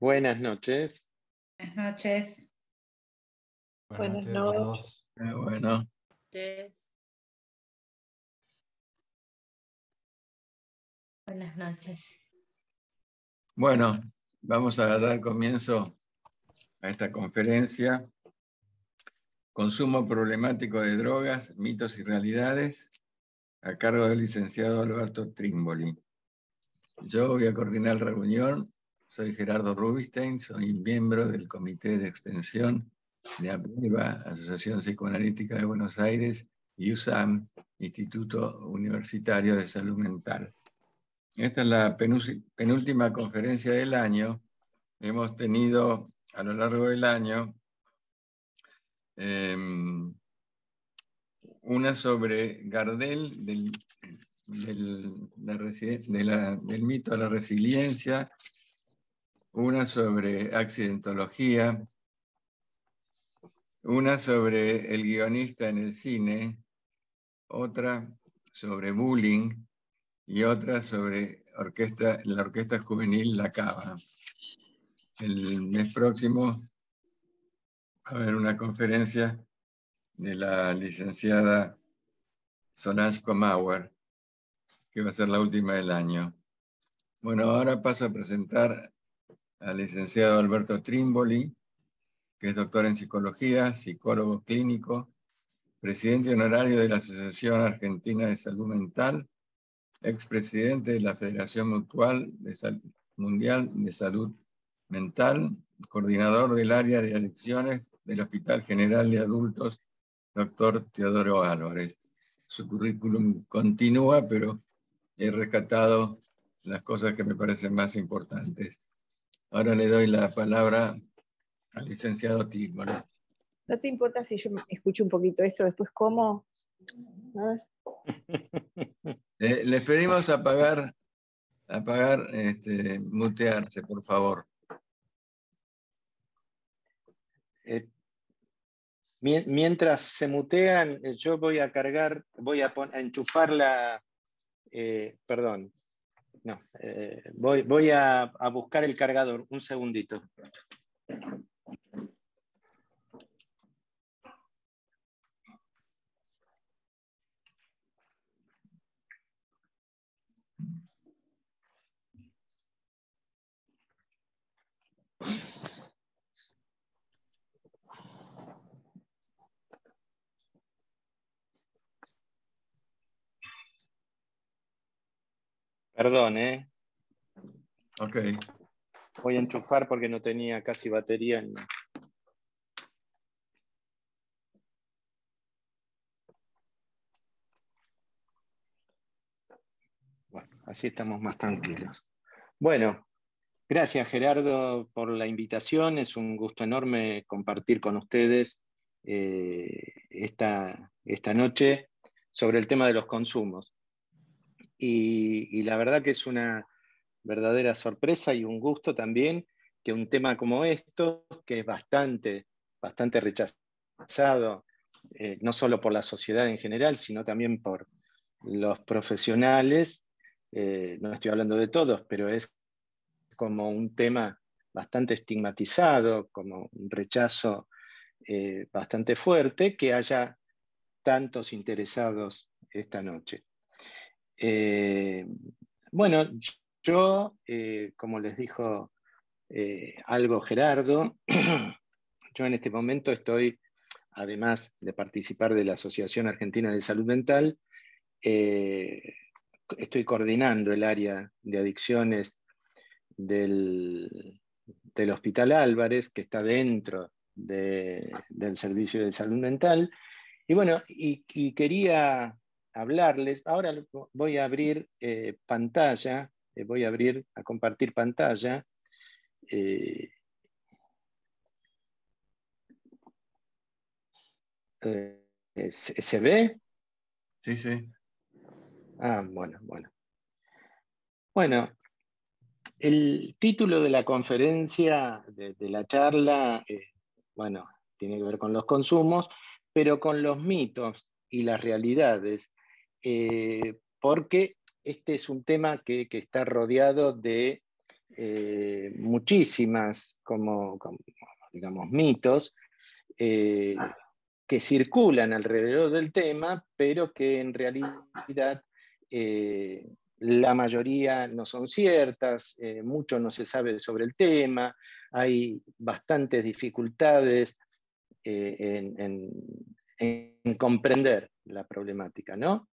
Buenas noches. Buenas noches. Buenas noches a todos. Bueno. Buenas noches. Bueno, vamos a dar comienzo a esta conferencia. Consumo problemático de drogas, mitos y realidades, a cargo del licenciado Alberto Trimboli. Yo voy a coordinar la reunión. Soy Gerardo Rubinstein, soy miembro del Comité de Extensión de APUEVA, Asociación Psicoanalítica de Buenos Aires, y USAM, Instituto Universitario de Salud Mental. Esta es la penúltima conferencia del año. Hemos tenido a lo largo del año una sobre Gardel, del mito de la resiliencia, una sobre accidentología, una sobre el guionista en el cine, otra sobre bullying y otra sobre la orquesta juvenil La Cava. El mes próximo va a haber una conferencia de la licenciada Solange Comauer, que va a ser la última del año. Bueno, ahora paso a presentar al licenciado Alberto Trimboli, que es doctor en psicología, psicólogo clínico, presidente honorario de la Asociación Argentina de Salud Mental, expresidente de la Federación Mundial de Salud Mental, coordinador del área de adicciones del Hospital General de Adultos, doctor Teodoro Álvarez. Su currículum continúa, pero he rescatado las cosas que me parecen más importantes. Ahora le doy la palabra al licenciado Trimboli. ¿No te importa si yo escucho un poquito esto, después cómo? Les pedimos apagar, mutearse, por favor. Mientras se mutean, yo voy a cargar, a enchufar la... perdón. No, voy a buscar el cargador. Un segundito. Perdón, Ok. Voy a enchufar porque no tenía casi batería. Bueno, así estamos más tranquilos. Bueno, gracias Gerardo por la invitación. Es un gusto enorme compartir con ustedes esta noche sobre el tema de los consumos. Y la verdad que es una verdadera sorpresa y un gusto también que un tema como esto, que es bastante rechazado, no solo por la sociedad en general, sino también por los profesionales, no estoy hablando de todos, pero es como un tema bastante estigmatizado, como un rechazo bastante fuerte, que haya tantos interesados esta noche. Bueno, yo, como les dijo algo Gerardo, yo en este momento estoy, además de participar de la Asociación Argentina de Salud Mental, estoy coordinando el área de adicciones del Hospital Álvarez, que está dentro del Servicio de Salud Mental. Y bueno, y quería hablarles, ahora voy a abrir pantalla, voy a compartir pantalla. ¿Se ve? Sí, sí. Ah, bueno. Bueno, el título de la conferencia, de la charla, bueno, tiene que ver con los consumos, pero con los mitos y las realidades, porque este es un tema que está rodeado de muchísimas digamos, mitos que circulan alrededor del tema, pero que en realidad la mayoría no son ciertas, mucho no se sabe sobre el tema, hay bastantes dificultades en comprender la problemática, ¿no?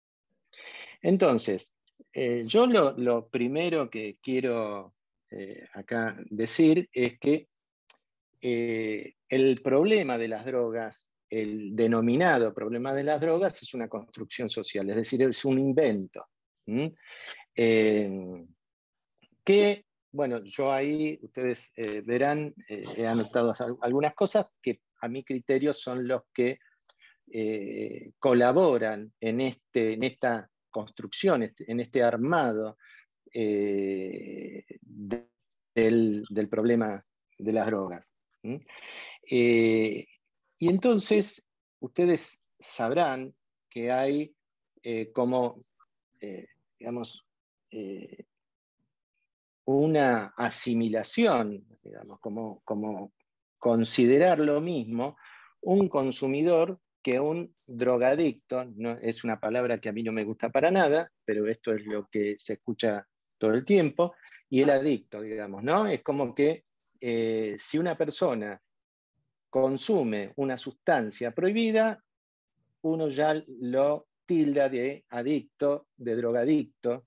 Entonces, yo lo primero que quiero acá decir es que el problema de las drogas, el denominado problema de las drogas, es una construcción social, es decir, es un invento. Que, bueno, yo ahí, ustedes verán, he anotado algunas cosas que a mi criterio son los que colaboran en esta construcción, en este armado del problema de las drogas. Y entonces ustedes sabrán que hay digamos, una asimilación, digamos, como considerar lo mismo un consumidor que un drogadicto. No, es una palabra que a mí no me gusta para nada, pero esto es lo que se escucha todo el tiempo, y el adicto, digamos, ¿no? Es como que si una persona consume una sustancia prohibida, uno ya lo tilda de adicto, de drogadicto,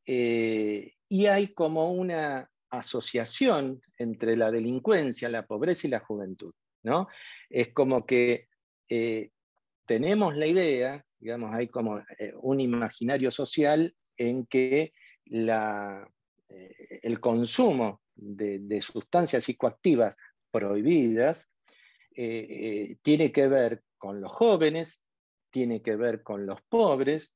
y hay como una asociación entre la delincuencia, la pobreza y la juventud, ¿no? Es como que tenemos la idea, digamos, hay como un imaginario social en que el consumo de sustancias psicoactivas prohibidas tiene que ver con los jóvenes, tiene que ver con los pobres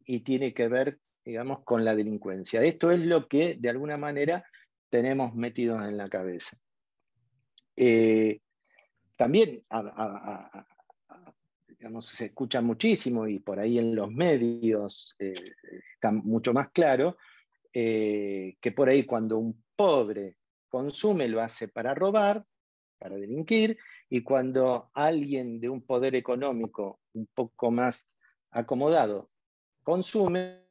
y tiene que ver, digamos, con la delincuencia. Esto es lo que, de alguna manera, tenemos metidos en la cabeza. También digamos, se escucha muchísimo, y por ahí en los medios está mucho más claro, que por ahí cuando un pobre consume lo hace para robar, para delinquir, y cuando alguien de un poder económico un poco más acomodado consume,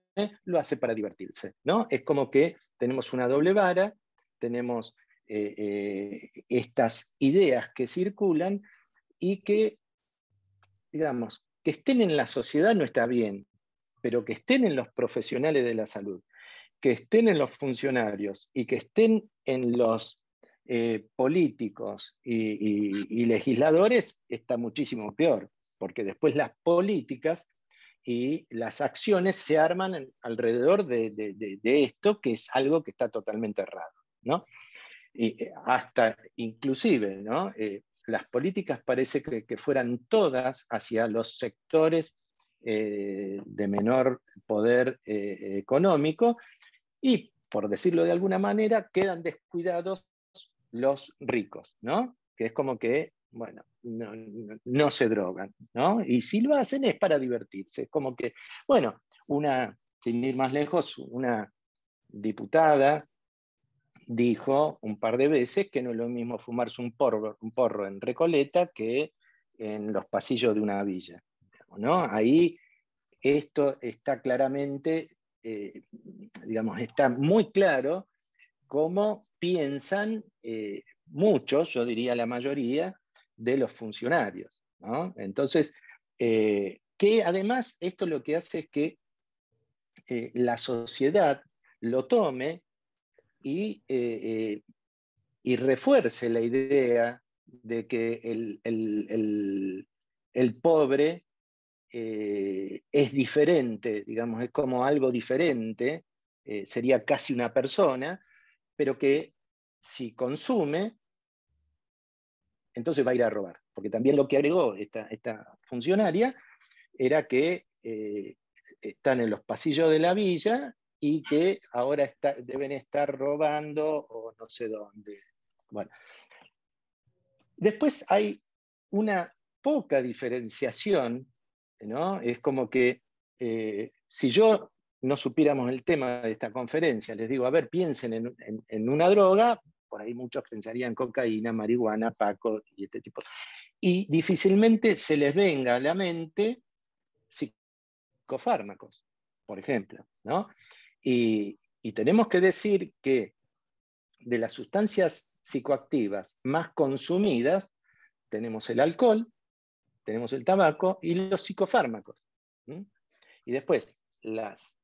lo hace para divertirse, ¿no? Es como que tenemos una doble vara, tenemos estas ideas que circulan y que, digamos, que estén en la sociedad no está bien, pero que estén en los profesionales de la salud, que estén en los funcionarios y que estén en los políticos y legisladores está muchísimo peor, porque después las políticas y las acciones se arman alrededor de esto, que es algo que está totalmente errado, ¿no? Y hasta inclusive, ¿no? Las políticas parece que fueran todas hacia los sectores de menor poder económico, y, por decirlo de alguna manera, quedan descuidados los ricos, ¿no? Que es como que, bueno, no se drogan, ¿no? Y si lo hacen es para divertirse. Es como que, bueno, sin ir más lejos, una diputada dijo un par de veces que no es lo mismo fumarse un porro en Recoleta que en los pasillos de una villa, ¿no? Ahí esto está claramente, digamos, está muy claro cómo piensan muchos, yo diría la mayoría, de los funcionarios, ¿no? Entonces, que además esto lo que hace es que la sociedad lo tome y refuerce la idea de que el pobre es diferente, digamos, es como algo diferente, sería casi una persona, pero que si consume, entonces va a ir a robar. Porque también lo que agregó esta funcionaria era que están en los pasillos de la villa y que ahora deben estar robando o no sé dónde. Bueno. Después hay una poca diferenciación, ¿no? Es como que si yo no supiéramos el tema de esta conferencia. Les digo, a ver, piensen en una droga, por ahí muchos pensarían cocaína, marihuana, paco y este tipo. Y difícilmente se les venga a la mente psicofármacos, por ejemplo, ¿no? Y tenemos que decir que de las sustancias psicoactivas más consumidas, tenemos el alcohol, tenemos el tabaco y los psicofármacos. Y después, las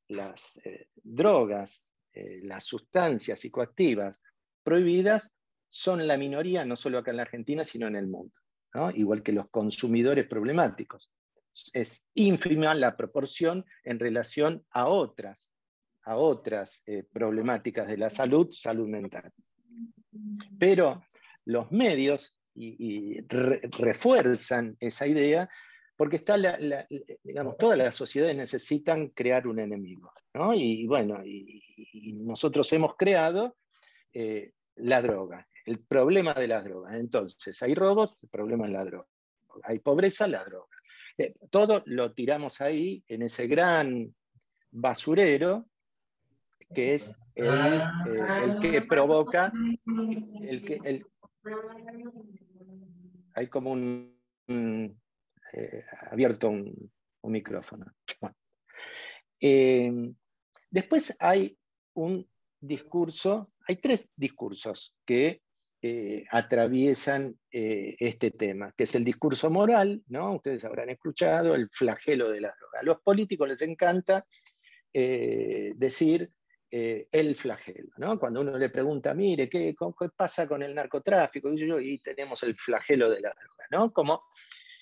drogas, las sustancias psicoactivas prohibidas son la minoría, no solo acá en la Argentina, sino en el mundo, ¿no? Igual que los consumidores problemáticos. Es ínfima la proporción en relación a otras problemáticas de la salud mental. Pero los medios refuerzan esa idea porque está digamos, todas las sociedades necesitan crear un enemigo, ¿no? Y bueno, y nosotros hemos creado la droga, el problema de las drogas. Entonces, hay robos, el problema es la droga. Hay pobreza, la droga. Todo lo tiramos ahí, en ese gran basurero, que es el que provoca, hay como abierto un micrófono. Bueno. Después hay un discurso, hay tres discursos que atraviesan este tema, que es el discurso moral, ¿no? Ustedes habrán escuchado, el flagelo de la droga. A los políticos les encanta decir el flagelo, ¿no? Cuando uno le pregunta, mire, ¿qué pasa con el narcotráfico? Y tenemos el flagelo de la droga, ¿no? Como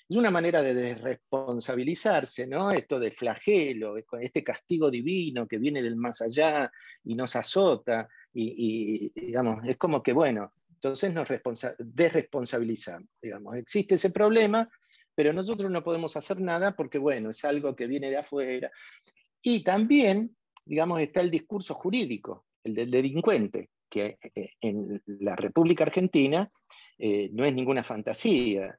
es una manera de desresponsabilizarse, ¿no? Esto de flagelo, este castigo divino que viene del más allá y nos azota, y digamos, es como que, bueno, entonces nos desresponsabilizamos, digamos, existe ese problema, pero nosotros no podemos hacer nada porque, bueno, es algo que viene de afuera. Y también, digamos, está el discurso jurídico, el del delincuente, que en la República Argentina no es ninguna fantasía.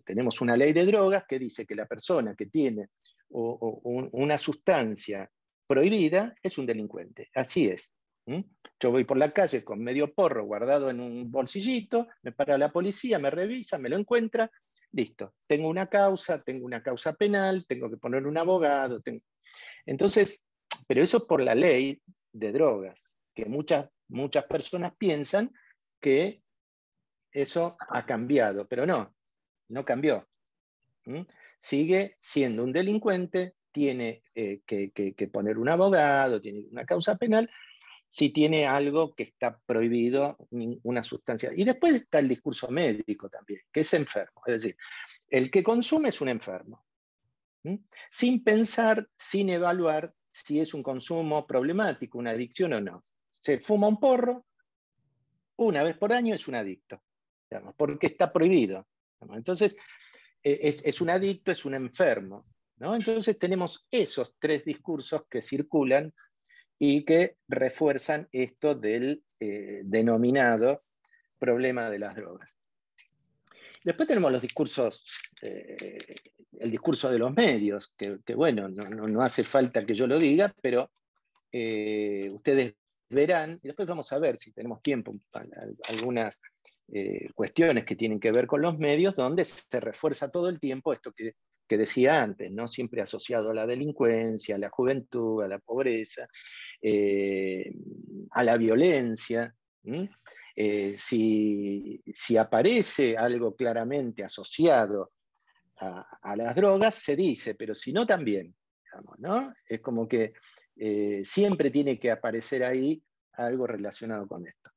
Tenemos una ley de drogas que dice que la persona que tiene una sustancia prohibida es un delincuente. Así es. Yo voy por la calle con medio porro guardado en un bolsillito, me para la policía, me revisa, me lo encuentra, listo. Tengo una causa penal, tengo que poner un abogado. Entonces, pero eso por la ley de drogas, que muchas personas piensan que eso ha cambiado, pero no cambió. Sigue siendo un delincuente, tiene que poner un abogado, tiene una causa penal, si tiene algo que está prohibido, una sustancia. Y después está el discurso médico también, que es enfermo. Es decir, el que consume es un enfermo. Sin pensar, sin evaluar si es un consumo problemático, una adicción o no. Se fuma un porro, una vez por año es un adicto, digamos, porque está prohibido. Entonces, es un adicto, es un enfermo, ¿no? Entonces tenemos esos tres discursos que circulan y que refuerzan esto del denominado problema de las drogas. Después tenemos los discursos, el discurso de los medios, que bueno, no hace falta que yo lo diga, pero ustedes verán, y después vamos a ver si tenemos tiempo, algunas cuestiones que tienen que ver con los medios, donde se refuerza todo el tiempo esto que decía antes, ¿no? Siempre asociado a la delincuencia, a la juventud, a la pobreza, a la violencia. Si aparece algo claramente asociado a las drogas, se dice, pero si no, también, digamos, ¿no? Es como que siempre tiene que aparecer ahí algo relacionado con esto.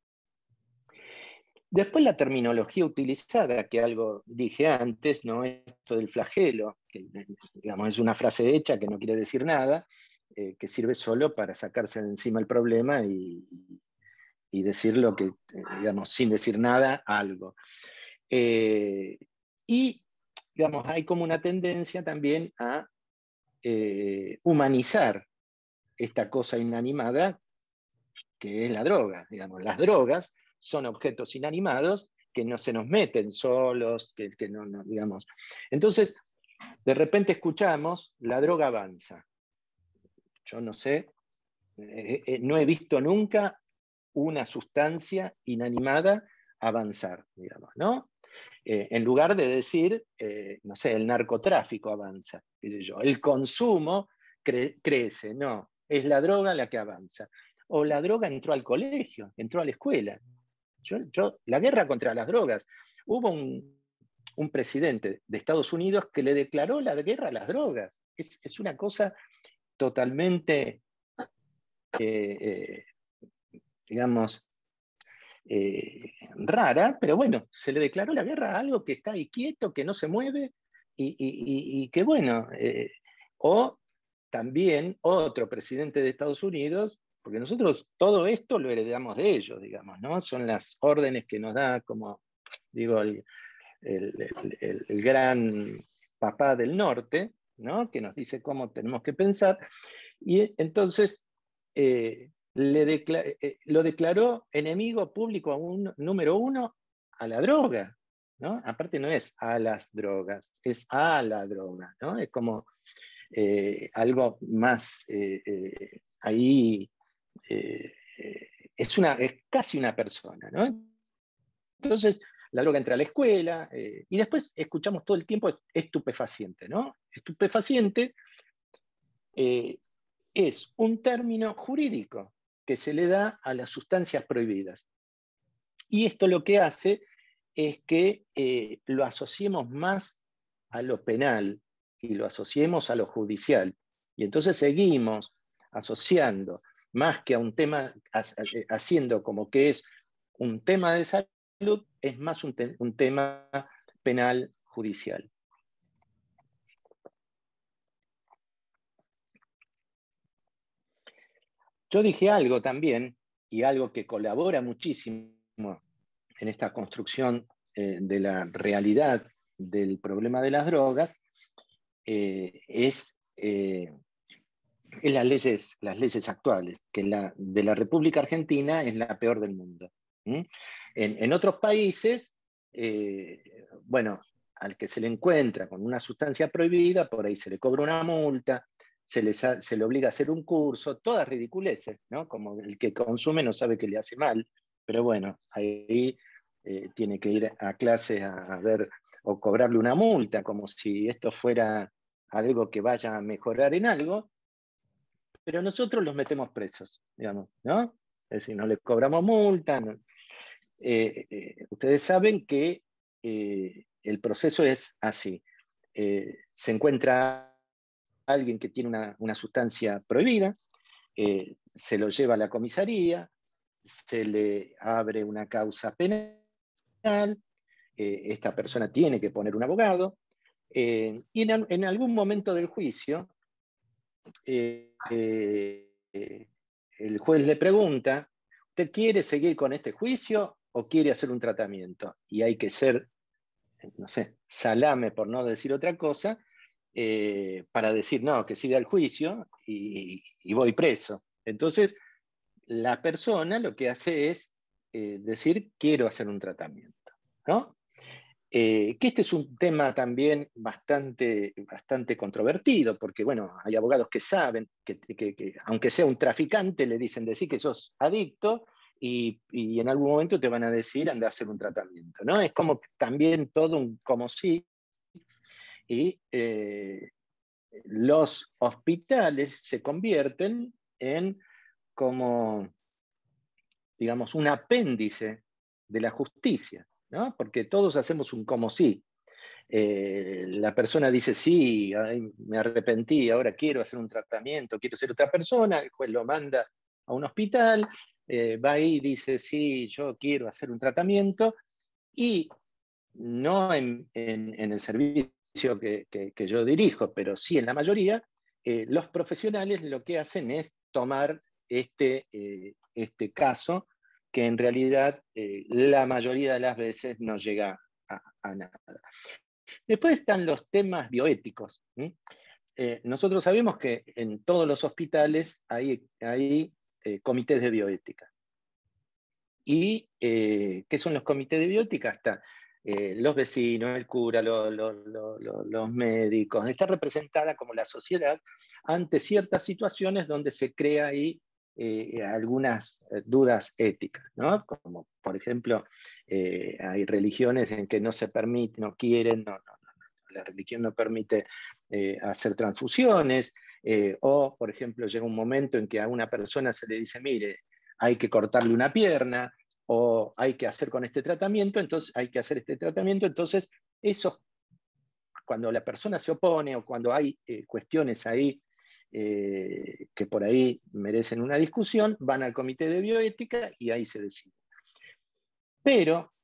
Después la terminología utilizada, que algo dije antes, ¿no? Esto del flagelo, que digamos, es una frase hecha que no quiere decir nada, que sirve solo para sacarse de encima el problema y decir lo que, digamos, sin decir nada, algo. Y, digamos, hay como una tendencia también a humanizar esta cosa inanimada que es la droga. Digamos, las drogas son objetos inanimados que no se nos meten solos, que no, digamos. Entonces, de repente escuchamos, la droga avanza. Yo no sé, no he visto nunca una sustancia inanimada avanzar, digamos, ¿no? En lugar de decir, no sé, el narcotráfico avanza, qué sé yo, el consumo crece, no, es la droga la que avanza. O la droga entró al colegio, entró a la escuela. La guerra contra las drogas. Hubo un presidente de Estados Unidos que le declaró la guerra a las drogas. Es una cosa totalmente, digamos, rara, pero bueno, se le declaró la guerra a algo que está ahí quieto, que no se mueve, y que bueno, o también otro presidente de Estados Unidos, porque nosotros todo esto lo heredamos de ellos, digamos, ¿no? Son las órdenes que nos da, como digo, el gran papá del norte, ¿no? Que nos dice cómo tenemos que pensar, y entonces lo declaró enemigo público número 1 a la droga, ¿no? Aparte no es a las drogas, es a la droga, ¿no? Es como algo más ahí, es casi una persona, ¿no? Entonces, la droga entra a la escuela, y después escuchamos todo el tiempo estupefaciente, ¿no? Estupefaciente es un término jurídico que se le da a las sustancias prohibidas. Y esto lo que hace es que lo asociemos más a lo penal y lo asociemos a lo judicial. Y entonces seguimos asociando más que a un tema, haciendo como que es un tema de salud, es más un tema penal judicial. Yo dije algo también, y algo que colabora muchísimo en esta construcción de la realidad del problema de las drogas, es las leyes actuales, que de la República Argentina es la peor del mundo. En otros países, bueno, al que se le encuentra con una sustancia prohibida, por ahí se le cobra una multa, se le obliga a hacer un curso, todas ridiculeces, ¿no? Como el que consume no sabe que le hace mal, pero bueno, ahí tiene que ir a clase a ver o cobrarle una multa, como si esto fuera algo que vaya a mejorar en algo, pero nosotros los metemos presos, digamos, ¿no? Es decir, no les cobramos multa. No. Ustedes saben que el proceso es así. Se encuentra alguien que tiene una sustancia prohibida, se lo lleva a la comisaría, se le abre una causa penal, esta persona tiene que poner un abogado, y en algún momento del juicio, el juez le pregunta, ¿usted quiere seguir con este juicio o quiere hacer un tratamiento? Y hay que ser, no sé, salame por no decir otra cosa, para decir, no, que siga el juicio y voy preso. Entonces, la persona lo que hace es decir, quiero hacer un tratamiento, ¿no? Que este es un tema también bastante controvertido, porque bueno, hay abogados que saben que aunque sea un traficante, le dicen decir que sos adicto y en algún momento te van a decir anda a hacer un tratamiento, ¿no? Es como también todo un como si, y los hospitales se convierten en como, digamos, un apéndice de la justicia, ¿no? Porque todos hacemos un como si. La persona dice, sí, ay, me arrepentí, ahora quiero hacer un tratamiento, quiero ser otra persona, el juez lo manda a un hospital, va ahí y dice, sí, yo quiero hacer un tratamiento, y no en el servicio que yo dirijo, pero sí en la mayoría, los profesionales lo que hacen es tomar este caso, que en realidad la mayoría de las veces no llega a nada. Después están los temas bioéticos. Nosotros sabemos que en todos los hospitales hay comités de bioética. ¿Y qué son los comités de bioética? Está los vecinos, el cura, los médicos, está representada como la sociedad ante ciertas situaciones donde se crea ahí algunas dudas éticas, ¿no? Como por ejemplo, hay religiones en que no se permite, no quieren, la religión no permite hacer transfusiones, o por ejemplo llega un momento en que a una persona se le dice, mire, hay que cortarle una pierna, o hay que hacer con este tratamiento, entonces hay que hacer este tratamiento, entonces eso, cuando la persona se opone o cuando hay cuestiones ahí que por ahí merecen una discusión, van al comité de bioética y ahí se decide. Pero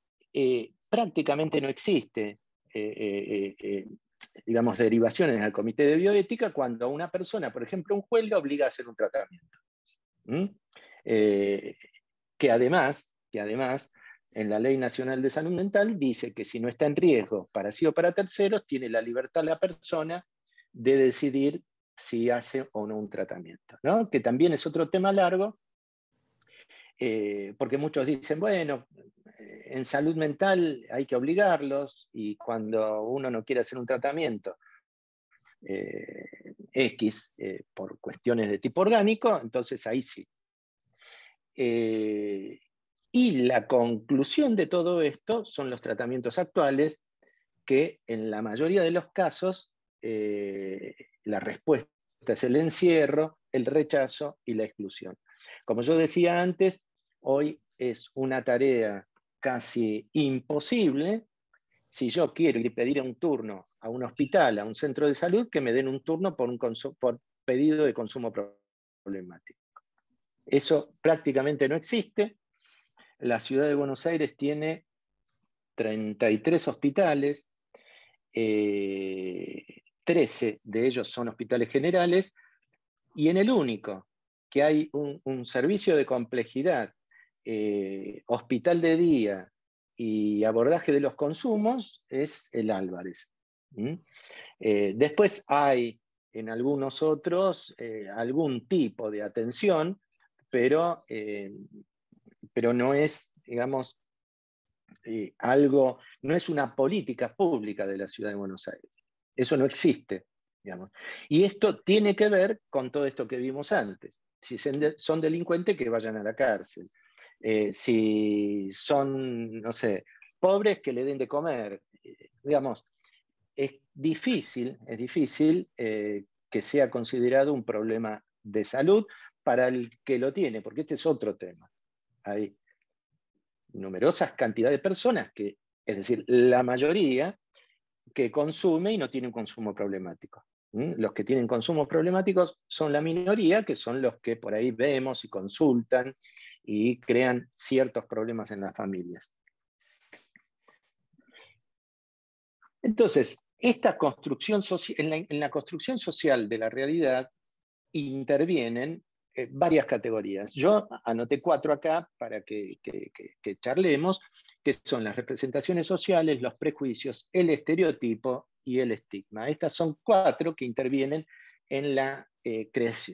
prácticamente no existe, digamos, derivaciones al comité de bioética cuando a una persona, por ejemplo, un juez le obliga a hacer un tratamiento. Que además, en la Ley Nacional de Salud Mental dice que si no está en riesgo para sí o para terceros, tiene la libertad la persona de decidir si hace o no un tratamiento, ¿no? Que también es otro tema largo, porque muchos dicen, bueno, en salud mental hay que obligarlos, y cuando uno no quiere hacer un tratamiento X por cuestiones de tipo orgánico, entonces ahí sí. Y la conclusión de todo esto son los tratamientos actuales, que en la mayoría de los casos la respuesta es el encierro, el rechazo y la exclusión. Como yo decía antes, hoy es una tarea casi imposible, si yo quiero ir a pedir un turno a un hospital, a un centro de salud, que me den un turno por pedido de consumo problemático. Eso prácticamente no existe. La ciudad de Buenos Aires tiene 33 hospitales, 13 de ellos son hospitales generales, y en el único que hay un servicio de complejidad, hospital de día y abordaje de los consumos, es el Álvarez. Después hay en algunos otros algún tipo de atención, pero no es, digamos, no es una política pública de la Ciudad de Buenos Aires. Eso no existe, digamos. Y esto tiene que ver con todo esto que vimos antes. Si son delincuentes, que vayan a la cárcel. Si son, no sé, pobres, que le den de comer. Digamos, es difícil que sea considerado un problema de salud para el que lo tiene, porque este es otro tema. Hay numerosas cantidades de personas que, es decir, la mayoría, que consume y no tiene un consumo problemático. Los que tienen consumos problemáticos son la minoría, que son los que por ahí vemos y consultan y crean ciertos problemas en las familias. Entonces, esta construcción en la construcción social de la realidad intervienen varias categorías. Yo anoté 4 acá para que charlemos, que son las representaciones sociales, los prejuicios, el estereotipo y el estigma. Estas son 4 que intervienen en la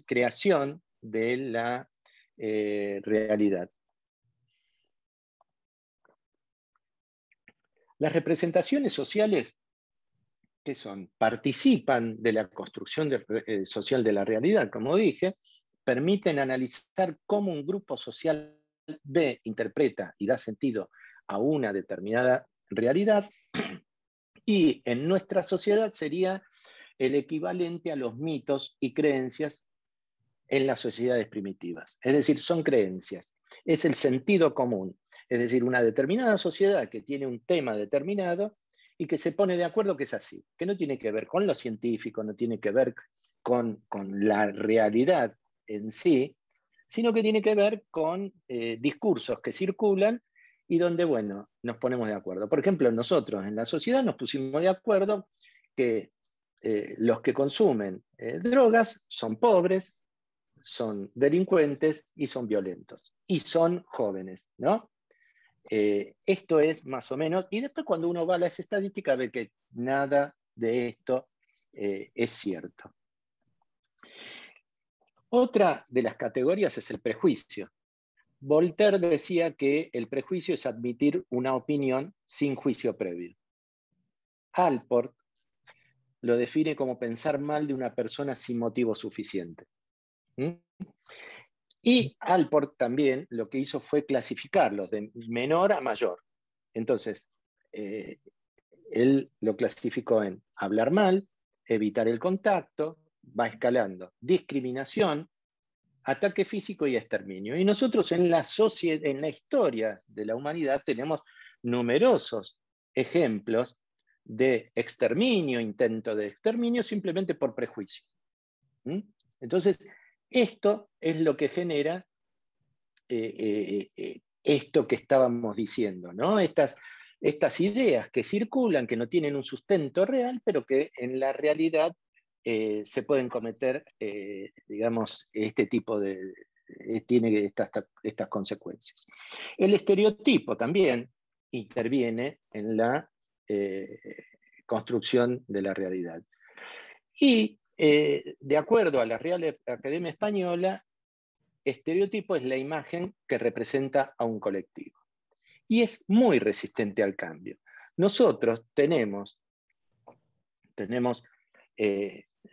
creación de la realidad. Las representaciones sociales, ¿qué son? Participan de la construcción social de la realidad, como dije, permiten analizar cómo un grupo social ve, interpreta y da sentido a una determinada realidad, y en nuestra sociedad sería el equivalente a los mitos y creencias en las sociedades primitivas. Es decir, son creencias, es el sentido común. Es decir, una determinada sociedad que tiene un tema determinado y que se pone de acuerdo que es así, que no tiene que ver con lo científico, no tiene que ver con la realidad en sí, sino que tiene que ver con discursos que circulan y donde, bueno, nos ponemos de acuerdo. Por ejemplo, nosotros en la sociedad nos pusimos de acuerdo que los que consumen drogas son pobres, son delincuentes y son violentos. Y son jóvenes, ¿no? Esto es más o menos, y después cuando uno va a las estadísticas ve que nada de esto es cierto. Otra de las categorías es el prejuicio. Voltaire decía que el prejuicio es admitir una opinión sin juicio previo. Allport lo define como pensar mal de una persona sin motivo suficiente. Y Allport también lo que hizo fue clasificarlos de menor a mayor. Entonces, él lo clasificó en hablar mal, evitar el contacto, va escalando, discriminación, ataque físico y exterminio. Y nosotros en la historia de la humanidad tenemos numerosos ejemplos de exterminio, intento de exterminio, simplemente por prejuicio. Entonces, esto es lo que genera esto que estábamos diciendo, ¿no? Estas ideas que circulan, que no tienen un sustento real, pero que en la realidad se pueden cometer, digamos, este tipo de... tiene estas consecuencias. El estereotipo también interviene en la construcción de la realidad. Y de acuerdo a la Real Academia Española, estereotipo es la imagen que representa a un colectivo. Y es muy resistente al cambio. Nosotros tenemos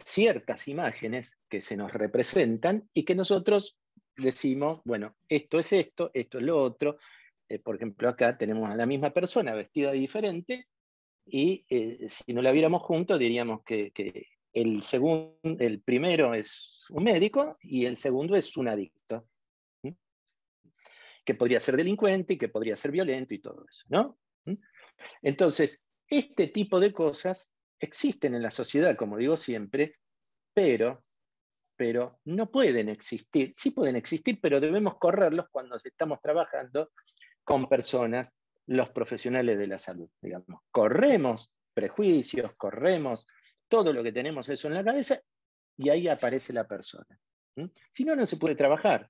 ciertas imágenes que se nos representan y que nosotros decimos, bueno, esto es lo otro. Por ejemplo, acá tenemos a la misma persona vestida diferente y si no la viéramos juntos diríamos que el primero es un médico y el segundo es un adicto, que podría ser delincuente y que podría ser violento y todo eso, ¿no? Entonces, este tipo de cosas existen en la sociedad, como digo siempre, pero no pueden existir. Sí pueden existir, pero debemos correrlos cuando estamos trabajando con personas, los profesionales de la salud, digamos. Corremos prejuicios, corremos todo lo que tenemos eso en la cabeza y ahí aparece la persona. Si no, no se puede trabajar.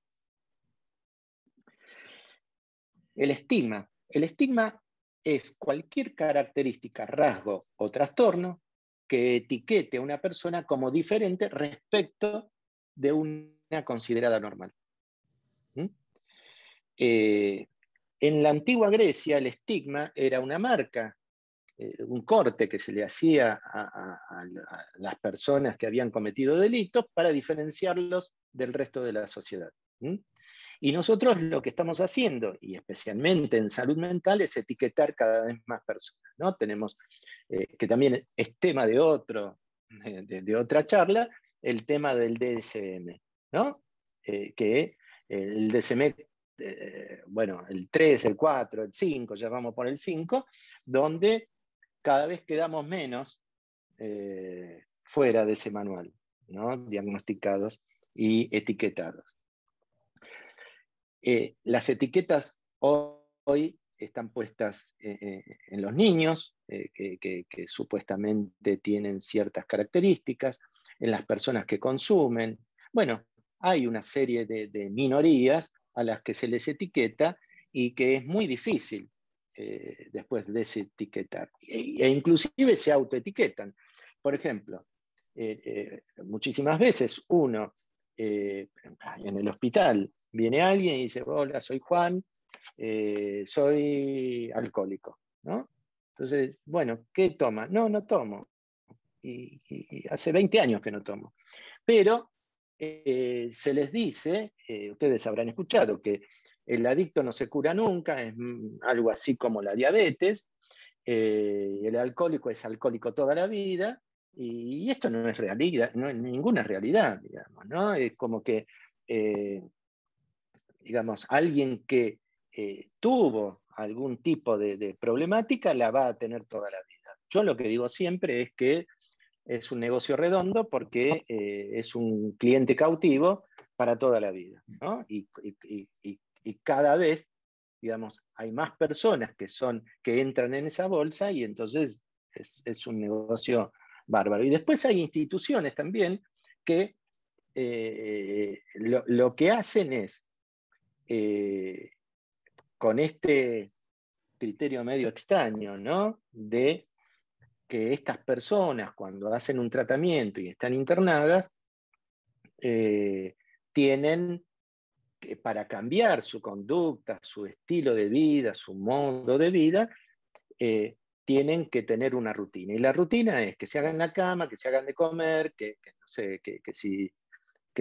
El estigma. El estigma es cualquier característica, rasgo o trastorno que etiquete a una persona como diferente respecto de una considerada normal. En la antigua Grecia el estigma era una marca, un corte que se le hacía a las personas que habían cometido delitos para diferenciarlos del resto de la sociedad. Y nosotros lo que estamos haciendo, y especialmente en salud mental, es etiquetar cada vez más personas, ¿no? Tenemos, que también es tema de otra charla, el tema del DSM, ¿no? Que el DSM, bueno, el 3, el 4, el 5, ya vamos por el 5, donde cada vez quedamos menos fuera de ese manual, ¿no? Diagnosticados y etiquetados. Las etiquetas hoy están puestas en los niños, que supuestamente tienen ciertas características, en las personas que consumen. Bueno, hay una serie de minorías a las que se les etiqueta y que es muy difícil después desetiquetar. E inclusive se autoetiquetan. Por ejemplo, muchísimas veces uno en el hospital viene alguien y dice, hola, soy Juan, soy alcohólico, ¿no? Entonces, bueno, ¿qué toma? No, no tomo. Y hace 20 años que no tomo. Pero se les dice, ustedes habrán escuchado, que el adicto no se cura nunca, es algo así como la diabetes, el alcohólico es alcohólico toda la vida, y esto no es realidad, no es ninguna realidad, digamos, ¿no? Es como que, digamos, alguien que tuvo algún tipo de problemática la va a tener toda la vida. Yo lo que digo siempre es que es un negocio redondo porque es un cliente cautivo para toda la vida, ¿no? Y cada vez, digamos, hay más personas que entran en esa bolsa y entonces es un negocio bárbaro. Y después hay instituciones también que lo que hacen es, con este criterio medio extraño, ¿no? De que estas personas, cuando hacen un tratamiento y están internadas, tienen que para cambiar su conducta, su estilo de vida, su modo de vida, tienen que tener una rutina. Y la rutina es que se hagan la cama, que se hagan de comer, no sé, que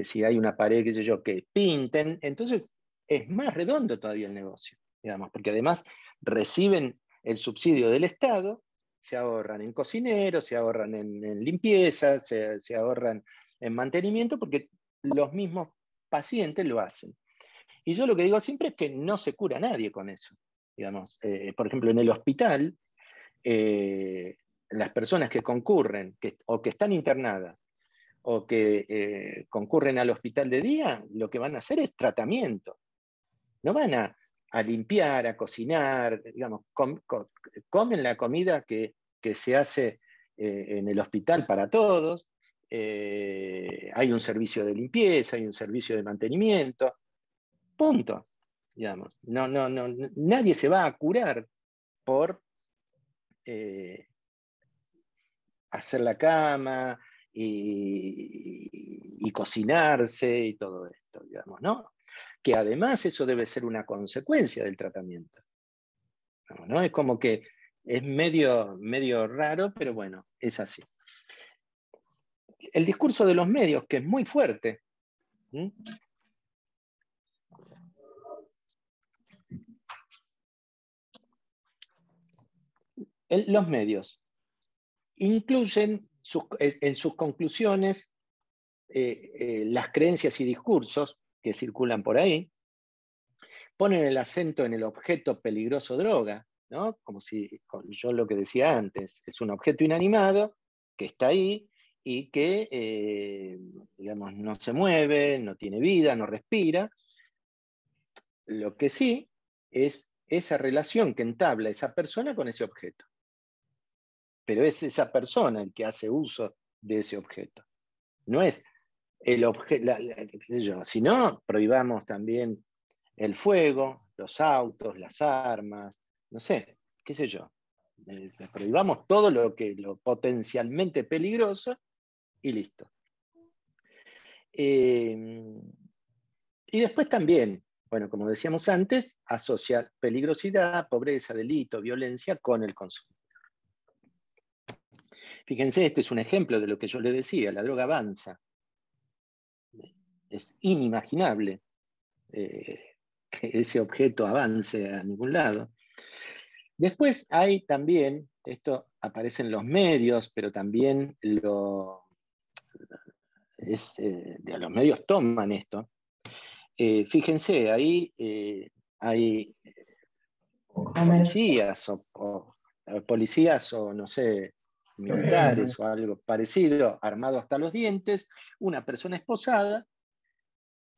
si hay una pared, qué sé yo, que pinten. Entonces es más redondo todavía el negocio, digamos, porque además reciben el subsidio del Estado, se ahorran en cocineros, se ahorran en limpieza, se ahorran en mantenimiento, porque los mismos pacientes lo hacen. Y yo lo que digo siempre es que no se cura nadie con eso. Digamos, por ejemplo, en el hospital, las personas que concurren o que están internadas o que concurren al hospital de día, lo que van a hacer es tratamiento. No van a limpiar, a cocinar, digamos, comen la comida que se hace en el hospital para todos. Hay un servicio de limpieza, hay un servicio de mantenimiento. Punto. Digamos. Nadie se va a curar por hacer la cama y cocinarse y todo esto, digamos, ¿no? Que además eso debe ser una consecuencia del tratamiento, ¿no? Es como que es medio raro, pero bueno, es así. El discurso de los medios, que es muy fuerte. Los medios incluyen en sus conclusiones las creencias y discursos que circulan por ahí, ponen el acento en el objeto peligroso droga, ¿no? Como si yo lo que decía antes, es un objeto inanimado que está ahí y que, digamos, no se mueve, no tiene vida, no respira. Lo que sí es esa relación que entabla esa persona con ese objeto. Pero es esa persona el que hace uso de ese objeto. No es el objeto, si no, prohibamos también el fuego, los autos, las armas, no sé, qué sé yo. Prohibamos todo lo potencialmente peligroso y listo. Y después también, bueno, como decíamos antes, asocia peligrosidad, pobreza, delito, violencia con el consumo. Fíjense, este es un ejemplo de lo que yo le decía, la droga avanza. Es inimaginable que ese objeto avance a ningún lado. Después hay también, esto aparece en los medios, pero también los medios toman esto. Fíjense, ahí hay policías o no sé, militares o algo parecido, armado hasta los dientes, una persona esposada,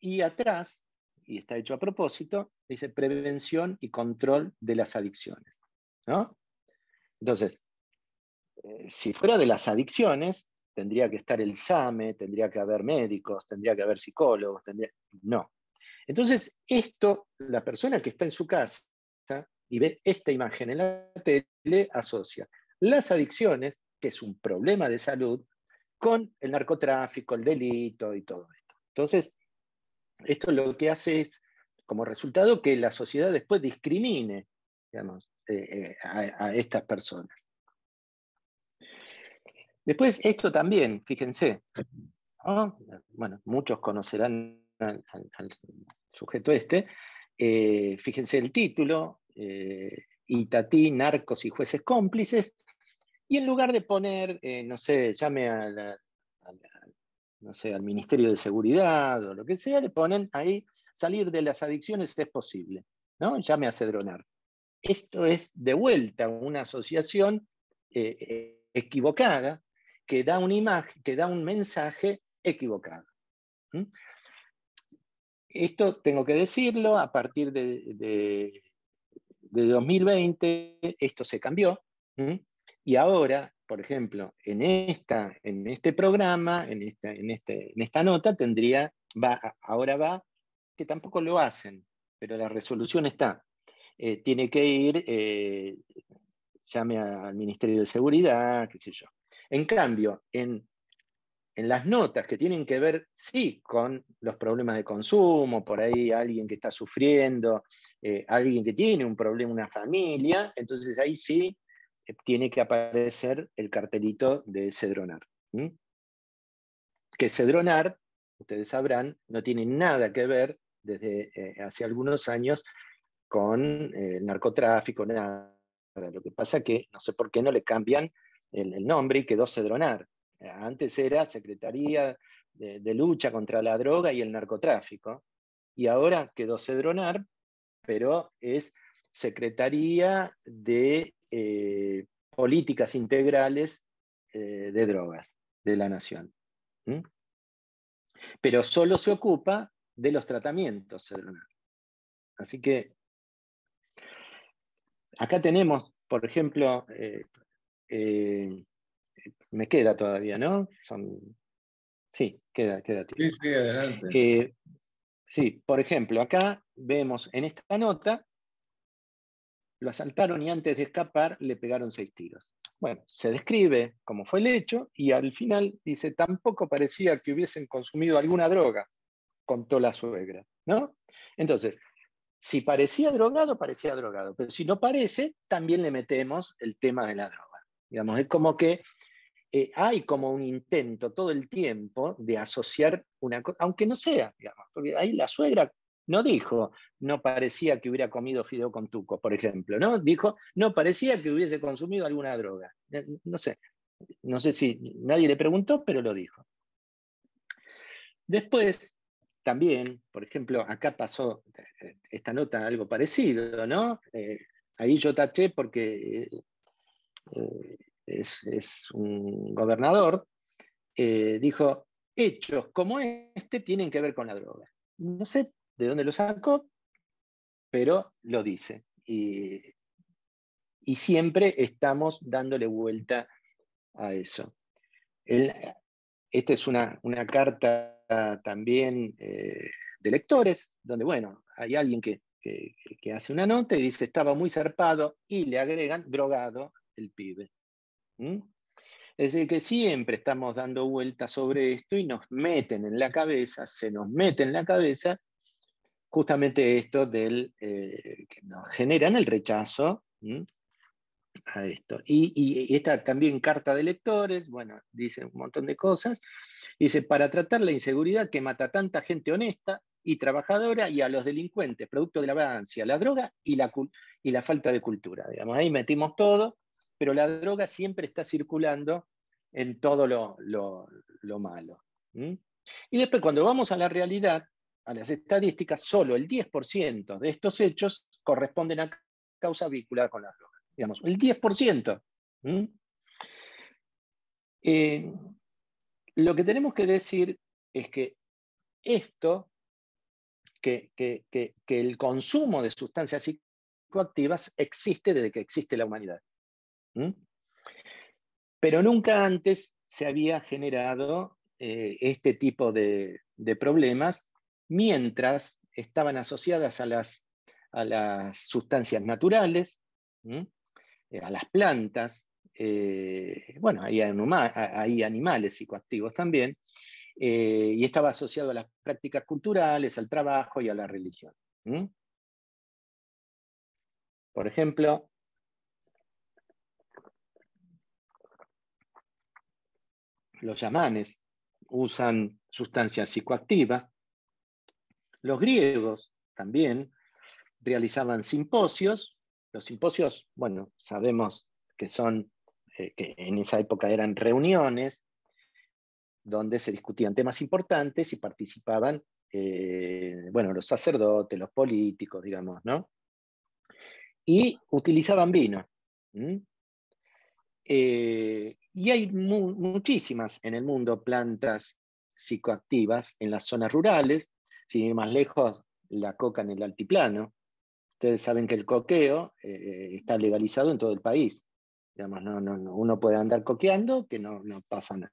y atrás, y está hecho a propósito, dice prevención y control de las adicciones, ¿no? Entonces, si fuera de las adicciones, tendría que estar el SAME, tendría que haber médicos, tendría que haber psicólogos, no. Entonces, esto, la persona que está en su casa y ve esta imagen en la tele, asocia las adicciones, que es un problema de salud, con el narcotráfico, el delito y todo esto. Entonces, esto lo que hace es, como resultado, que la sociedad después discrimine, digamos, a estas personas. Después, esto también, fíjense, ¿no? Bueno, muchos conocerán al sujeto este. Fíjense el título, Itatí, narcos y jueces cómplices, y en lugar de poner, no sé, llame no sé, al Ministerio de Seguridad o lo que sea, le ponen ahí, salir de las adicciones es posible, ¿no? Llame a Cedronar. Esto es de vuelta una asociación equivocada que da una imagen, que da un mensaje equivocado. Esto tengo que decirlo, a partir de 2020 esto se cambió, y ahora, por ejemplo, en este programa, en esta nota, ahora va, que tampoco lo hacen, pero la resolución está. Tiene que ir, llame al Ministerio de Seguridad, qué sé yo. En cambio, en en las notas que tienen que ver, sí, con los problemas de consumo, por ahí alguien que está sufriendo, alguien que tiene un problema, una familia, entonces ahí sí tiene que aparecer el cartelito de Cedronar. Que Cedronar, ustedes sabrán, no tiene nada que ver desde hace algunos años con el narcotráfico, nada. Lo que pasa es que no sé por qué no le cambian el nombre y quedó Cedronar. Antes era Secretaría de Lucha contra la Droga y el Narcotráfico, y ahora quedó Cedronar, pero es Secretaría de Políticas Integrales de Drogas de la Nación. Pero solo se ocupa de los tratamientos Cedronar. Así que acá tenemos, por ejemplo, me queda todavía, ¿no? Sí, queda tiempo. Sí, adelante. Sí, por ejemplo, acá vemos en esta nota, lo asaltaron y antes de escapar le pegaron 6 tiros. Bueno, se describe cómo fue el hecho y al final dice, tampoco parecía que hubiesen consumido alguna droga, contó la suegra, ¿no? Entonces, si parecía drogado, pero si no parece, también le metemos el tema de la droga. Digamos, es como que hay como un intento todo el tiempo de asociar una cosa, aunque no sea, digamos, porque ahí la suegra no dijo, no parecía que hubiera comido fideo con tuco, por ejemplo, ¿no? Dijo, no parecía que hubiese consumido alguna droga. No sé si nadie le preguntó, pero lo dijo. Después, también, por ejemplo, acá pasó esta nota algo parecido, ¿no? Ahí yo taché porque es un gobernador, dijo, hechos como este tienen que ver con la droga. No sé de dónde lo sacó, pero lo dice. Y siempre estamos dándole vuelta a eso. Esta es una carta también de lectores, donde, bueno, hay alguien que hace una nota y dice, estaba muy zarpado, y le agregan, drogado el pibe. Es decir, que siempre estamos dando vueltas sobre esto y nos meten en la cabeza, se nos mete en la cabeza justamente esto que nos generan el rechazo a esto. Y esta también carta de lectores, bueno, dice un montón de cosas. Dice, para tratar la inseguridad que mata a tanta gente honesta y trabajadora y a los delincuentes, producto de la vagancia, la droga y la falta de cultura. Digamos, ahí metimos todo, pero la droga siempre está circulando en todo lo malo. Y después, cuando vamos a la realidad, a las estadísticas, solo el 10% de estos hechos corresponden a causa vinculada con la droga. Digamos, el 10%. Lo que tenemos que decir es que esto, que el consumo de sustancias psicoactivas existe desde que existe la humanidad. Pero nunca antes se había generado este tipo de problemas mientras estaban asociadas a las sustancias naturales, a las plantas, bueno, hay animales psicoactivos también, y estaba asociado a las prácticas culturales, al trabajo y a la religión. Por ejemplo, los chamanes usan sustancias psicoactivas, los griegos también realizaban simposios. Los simposios, bueno, sabemos que que en esa época eran reuniones donde se discutían temas importantes y participaban, bueno, los sacerdotes, los políticos, digamos, ¿no? Y utilizaban vino. Y hay muchísimas en el mundo plantas psicoactivas en las zonas rurales, sin ir más lejos, la coca en el altiplano. Ustedes saben que el coqueo está legalizado en todo el país. Digamos, uno puede andar coqueando, que no pasa nada.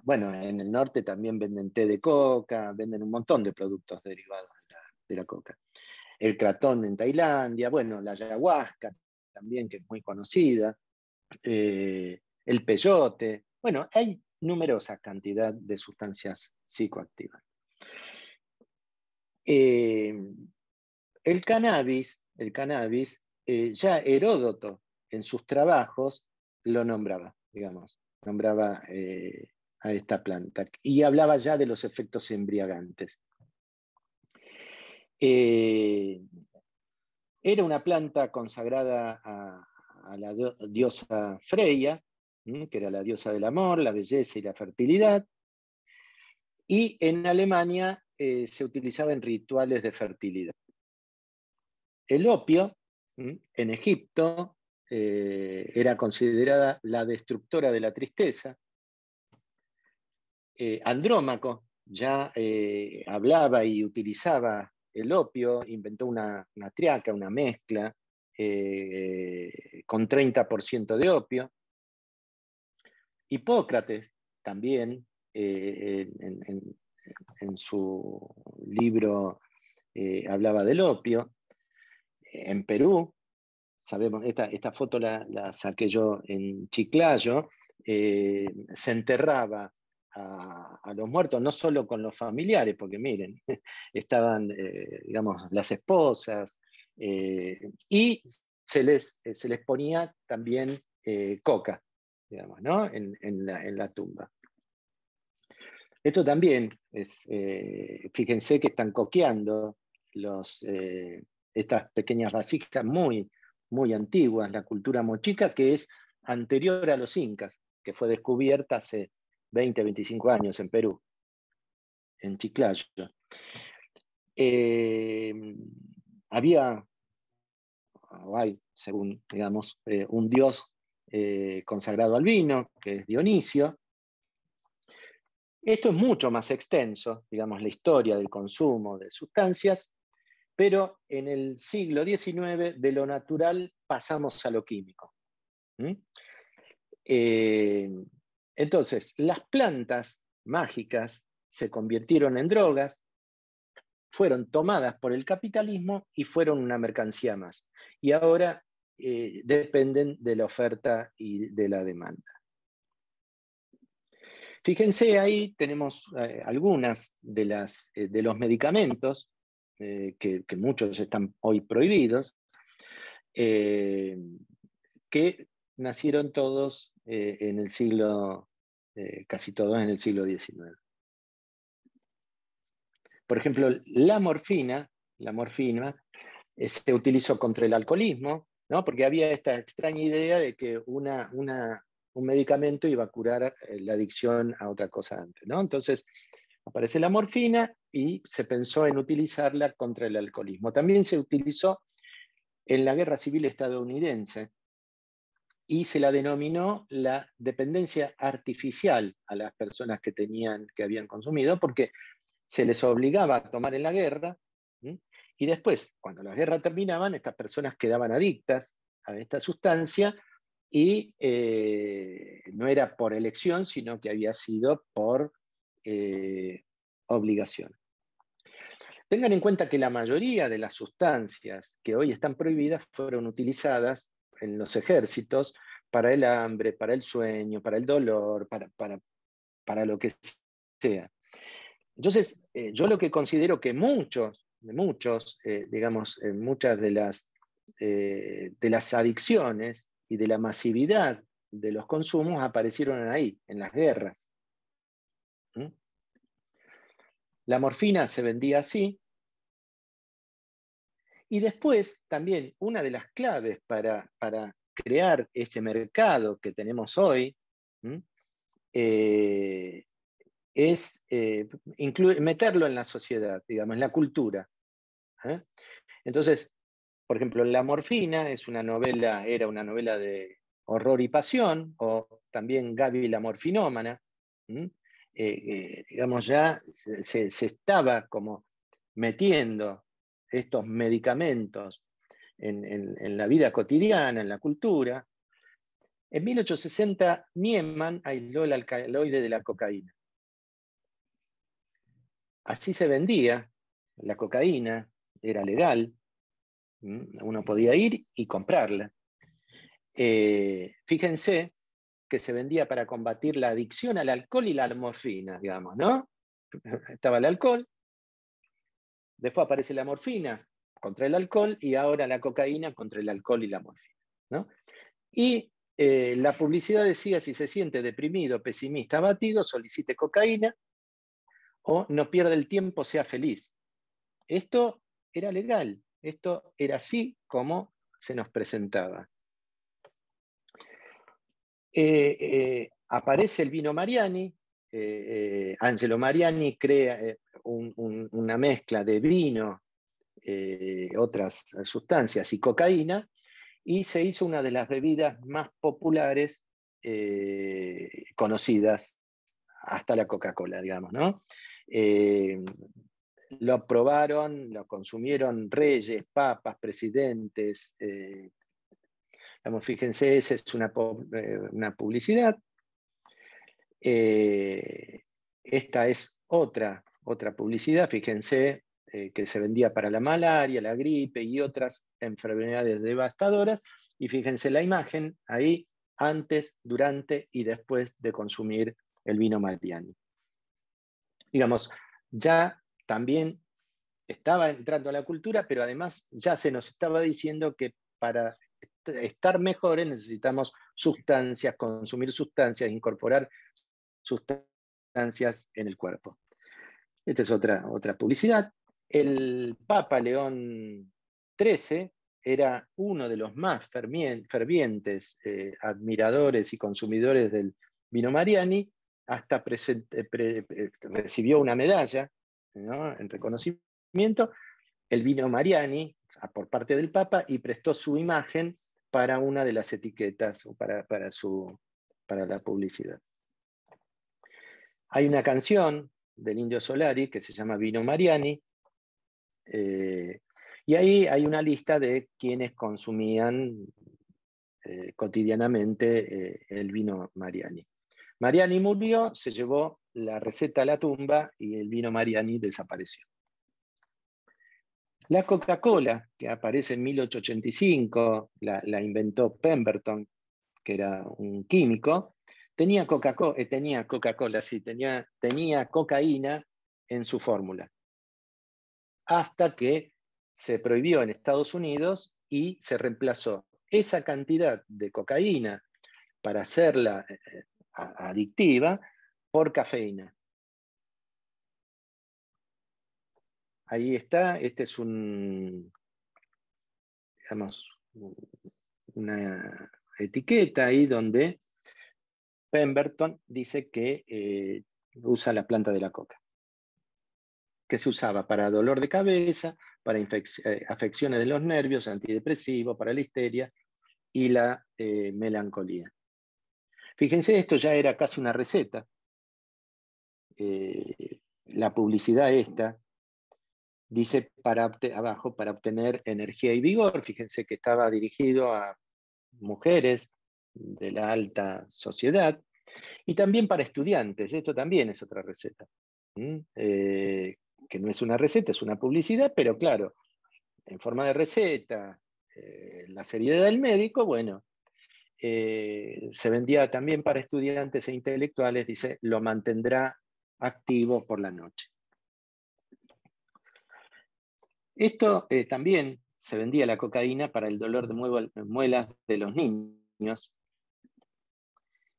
Bueno, en el norte también venden té de coca, venden un montón de productos derivados de la coca. El cratón en Tailandia, bueno, la ayahuasca también, que es muy conocida, el peyote, Bueno, hay numerosa cantidad de sustancias psicoactivas. El cannabis, ya Heródoto en sus trabajos lo nombraba, digamos, nombraba a esta planta y hablaba ya de los efectos embriagantes. Era una planta consagrada a la diosa Freya, que era la diosa del amor, la belleza y la fertilidad, y en Alemania se utilizaba en rituales de fertilidad. El opio, en Egipto, era considerada la destructora de la tristeza. Andrómaco ya hablaba y utilizaba el opio, inventó una triaca, una mezcla con 30% de opio. Hipócrates también, en su libro, hablaba del opio. En Perú, sabemos, esta foto la saqué yo en Chiclayo, se enterraba a los muertos, no solo con los familiares, porque miren, estaban, digamos, las esposas, y se les ponía también coca, digamos, ¿no? en la tumba. Esto también es, fíjense que están coqueando estas pequeñas vasijas muy, muy antiguas, la cultura mochica, que es anterior a los incas, que fue descubierta hace 20, 25 años en Perú, en Chiclayo. Había, o hay, según digamos, un dios consagrado al vino, que es Dionisio. Esto es mucho más extenso, digamos, la historia del consumo de sustancias, pero en el siglo XIX de lo natural pasamos a lo químico. Entonces, las plantas mágicas se convirtieron en drogas, fueron tomadas por el capitalismo y fueron una mercancía más. Y ahora dependen de la oferta y de la demanda. Fíjense, ahí tenemos algunas de los medicamentos, que muchos están hoy prohibidos, que nacieron todos en el siglo, casi todos en el siglo XIX. Por ejemplo, la morfina se utilizó contra el alcoholismo, ¿no? Porque había esta extraña idea de que un medicamento iba a curar la adicción a otra cosa antes, ¿no? Entonces aparece la morfina y se pensó en utilizarla contra el alcoholismo. También se utilizó en la Guerra Civil estadounidense y se la denominó la dependencia artificial a las personas que habían consumido, porque se les obligaba a tomar en la guerra, y después, cuando las guerras terminaban, estas personas quedaban adictas a esta sustancia, y no era por elección, sino que había sido por obligación. Tengan en cuenta que la mayoría de las sustancias que hoy están prohibidas fueron utilizadas en los ejércitos para el hambre, para el sueño, para el dolor, para lo que sea. Entonces, yo lo que considero que muchas de las adicciones y de la masividad de los consumos aparecieron ahí, en las guerras. La morfina se vendía así. Y después, también, una de las claves para crear ese mercado que tenemos hoy, es meterlo en la sociedad, digamos, en la cultura. Entonces, por ejemplo, La morfina era una novela de horror y pasión, o también Gaby la morfinómana. Digamos, ya se estaba como metiendo estos medicamentos en la vida cotidiana, en la cultura. En 1860, Niemann aisló el alcaloide de la cocaína. Así se vendía la cocaína, era legal, uno podía ir y comprarla. Fíjense que se vendía para combatir la adicción al alcohol y la morfina, digamos, ¿no? Estaba el alcohol, después aparece la morfina contra el alcohol y ahora la cocaína contra el alcohol y la morfina, ¿no? Y la publicidad decía: si se siente deprimido, pesimista, abatido, solicite cocaína o no pierda el tiempo, sea feliz. Esto era legal, esto era así como se nos presentaba. Aparece el vino Mariani, Angelo Mariani crea una mezcla de vino, otras sustancias y cocaína, y se hizo una de las bebidas más populares conocidas, hasta la Coca-Cola, digamos, ¿no? Lo probaron, lo consumieron reyes, papas, presidentes. Fíjense, esa es una publicidad. Esta es otra publicidad, fíjense, que se vendía para la malaria, la gripe y otras enfermedades devastadoras. Y fíjense la imagen ahí, antes, durante y después de consumir el vino Mariani. Digamos, ya también estaba entrando a la cultura, pero además ya se nos estaba diciendo que para estar mejores necesitamos sustancias, consumir sustancias, incorporar sustancias en el cuerpo. Esta es otra publicidad. El Papa León XIII era uno de los más fervientes admiradores y consumidores del vino Mariani, hasta recibió una medalla, ¿no?, en reconocimiento, el vino Mariani, por parte del Papa, y prestó su imagen para una de las etiquetas, o para la publicidad. Hay una canción del Indio Solari que se llama Vino Mariani, y ahí hay una lista de quienes consumían cotidianamente el vino Mariani. Mariani murió, se llevó la receta a la tumba y el vino Mariani desapareció. La Coca-Cola, que aparece en 1885, la inventó Pemberton, que era un químico, tenía cocaína en su fórmula, hasta que se prohibió en Estados Unidos y se reemplazó esa cantidad de cocaína para hacerla adictiva por cafeína. Ahí está, este es una etiqueta ahí donde Pemberton dice que usa la planta de la coca, que se usaba para dolor de cabeza, para afecciones de los nervios, antidepresivo, para la histeria y la melancolía. Fíjense, esto ya era casi una receta. La publicidad esta dice abajo, para obtener energía y vigor. Fíjense que estaba dirigido a mujeres de la alta sociedad y también para estudiantes. Esto también es otra receta. Que no es una receta, es una publicidad, pero claro, en forma de receta, la seriedad del médico, bueno, se vendía también para estudiantes e intelectuales, dice, lo mantendrá activo por la noche. Esto también se vendía la cocaína para el dolor de muelas de los niños.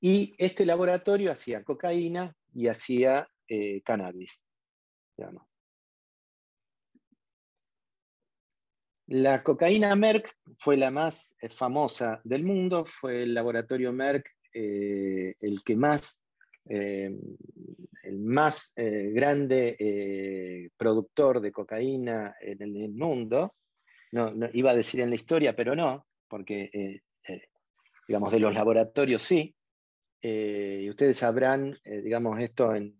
Y este laboratorio hacía cocaína y hacía cannabis, digamos. La cocaína Merck fue la más famosa del mundo, fue el laboratorio Merck el más grande productor de cocaína en el mundo. No, iba a decir en la historia, pero no, porque digamos, de los laboratorios sí. Y ustedes sabrán, digamos, esto en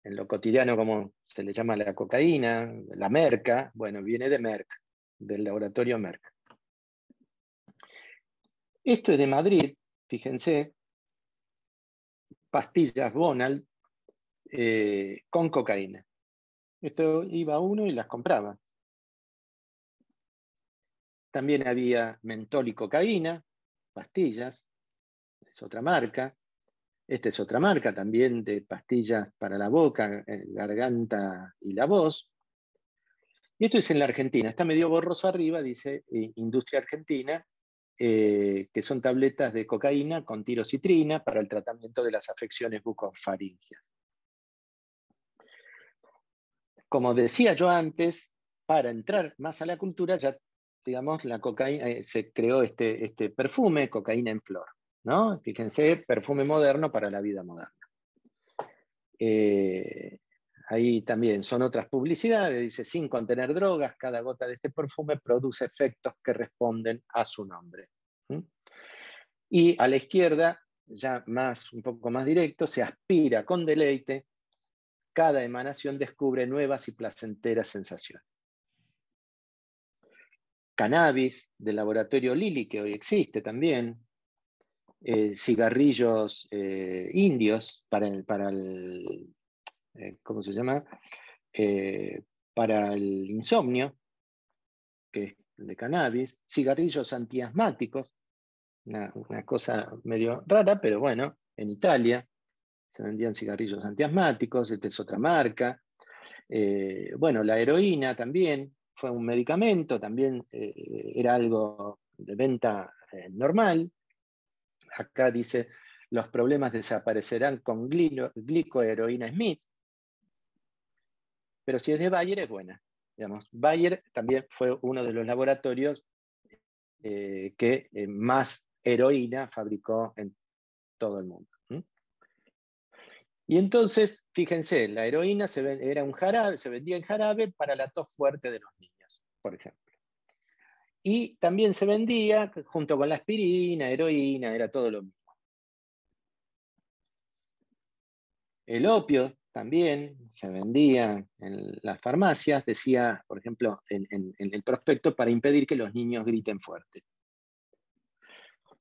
lo cotidiano, como se le llama la cocaína, la merca, bueno, viene de Merck, del laboratorio Merck. Esto es de Madrid, fíjense, pastillas Bonald con cocaína. Esto iba uno y las compraba. También había mentol y cocaína, pastillas, es otra marca. Esta es otra marca también de pastillas para la boca, garganta y la voz. Y esto es en la Argentina. Está medio borroso arriba, dice Industria Argentina, que son tabletas de cocaína con tirocitrina para el tratamiento de las afecciones bucofaringias. Como decía yo antes, para entrar más a la cultura, ya digamos, la cocaína, se creó este perfume, cocaína en flor, ¿no? Fíjense, perfume moderno para la vida moderna. Ahí también son otras publicidades, dice, sin contener drogas, cada gota de este perfume produce efectos que responden a su nombre. Y a la izquierda, ya un poco más directo, se aspira con deleite, cada emanación descubre nuevas y placenteras sensaciones. Cannabis del laboratorio Lilly, que hoy existe también, cigarrillos indios para el ¿cómo se llama? Para el insomnio, que es de cannabis, cigarrillos antiasmáticos, una cosa medio rara, pero bueno, en Italia se vendían cigarrillos antiasmáticos, esta es otra marca. Bueno, la heroína también fue un medicamento, también era algo de venta normal. Acá dice, los problemas desaparecerán con glicoheroína Smith, pero si es de Bayer es buena. Digamos, Bayer también fue uno de los laboratorios que más heroína fabricó en todo el mundo. Y entonces, fíjense, la heroína era un jarabe, se vendía en jarabe para la tos fuerte de los niños, por ejemplo. Y también se vendía junto con la aspirina, heroína, era todo lo mismo. El opio también se vendía en las farmacias, decía, por ejemplo, en el prospecto, para impedir que los niños griten fuerte.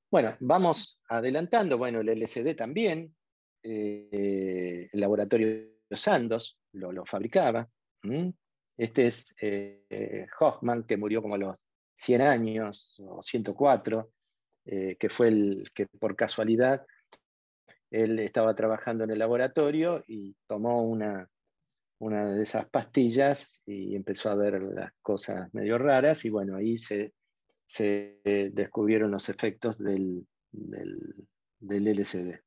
Bueno, vamos adelantando. Bueno, el LSD también, el laboratorio Sandoz lo fabricaba. Este es Hoffman, que murió como a los 100 años, o 104, que fue el que por casualidad él estaba trabajando en el laboratorio y tomó una de esas pastillas y empezó a ver las cosas medio raras, y bueno, ahí se descubrieron los efectos del LSD.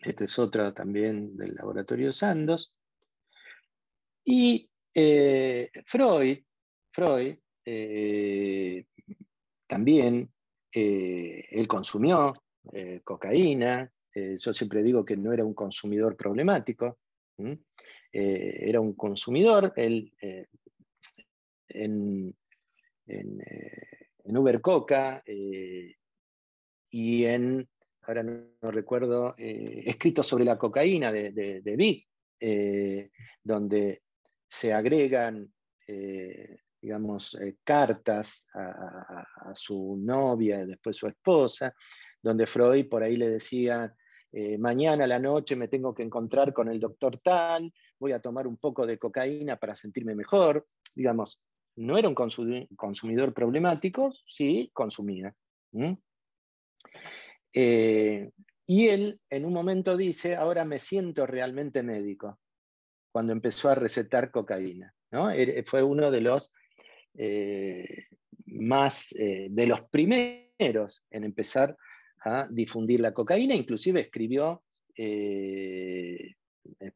Este es otra también del laboratorio Sandoz. Y Freud también, él consumió cocaína. Yo siempre digo que no era un consumidor problemático, era un consumidor. Él, en Uber Coca y ahora no recuerdo, escritos sobre la cocaína de Vic, donde se agregan, digamos, cartas a su novia, después su esposa, donde Freud por ahí le decía, mañana a la noche me tengo que encontrar con el doctor tal, voy a tomar un poco de cocaína para sentirme mejor. Digamos, no era un consumidor problemático, sí, consumía. Y él en un momento dice, ahora me siento realmente médico, cuando empezó a recetar cocaína, ¿no? Fue uno de los de los primeros en empezar a difundir la cocaína. Inclusive escribió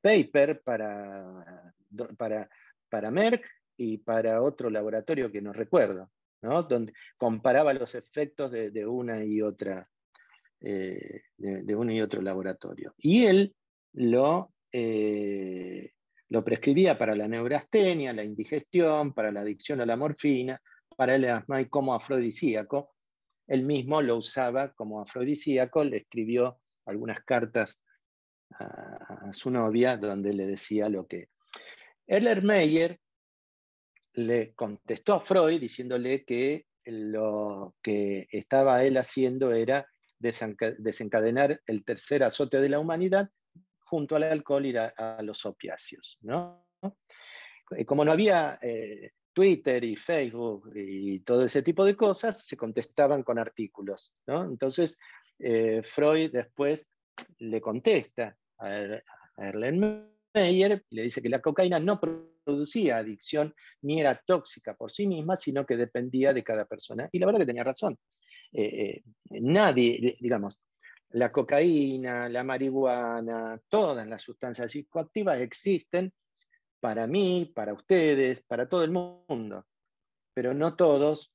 paper para Merck y para otro laboratorio que no recuerdo, ¿no? Donde comparaba los efectos de una y otra, de uno y otro laboratorio. Y él lo prescribía para la neurastenia, la indigestión, para la adicción a la morfina, para el asma y como afrodisíaco. Él mismo lo usaba como afrodisíaco, le escribió algunas cartas a su novia donde le decía lo que... Erlenmeyer le contestó a Freud diciéndole que lo que estaba él haciendo era desencadenar el tercer azote de la humanidad junto al alcohol y a los opiáceos, ¿no? Como no había Twitter y Facebook y todo ese tipo de cosas, se contestaban con artículos, ¿no? Entonces, Freud después le contesta a Erlenmeyer y le dice que la cocaína no producía adicción ni era tóxica por sí misma, sino que dependía de cada persona. Y la verdad que tenía razón. Nadie, digamos, la cocaína, la marihuana, todas las sustancias psicoactivas existen para mí, para ustedes, para todo el mundo, pero no todos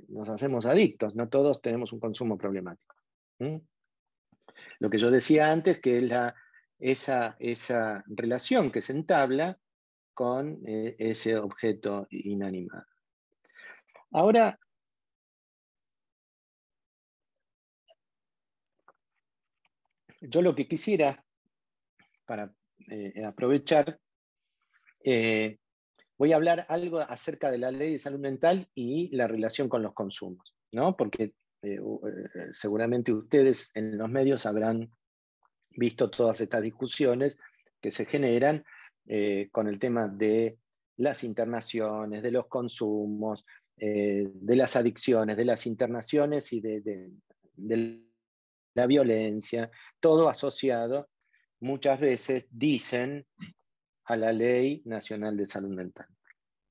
nos hacemos adictos, no todos tenemos un consumo problemático. Lo que yo decía antes, que es esa relación que se entabla con ese objeto inanimado. Ahora, yo lo que quisiera, para aprovechar, voy a hablar algo acerca de la ley de salud mental y la relación con los consumos, ¿no? Porque seguramente ustedes en los medios habrán visto todas estas discusiones que se generan con el tema de las internaciones, de los consumos, de las adicciones, de las internaciones y de la violencia, todo asociado, muchas veces dicen, a la Ley Nacional de Salud Mental.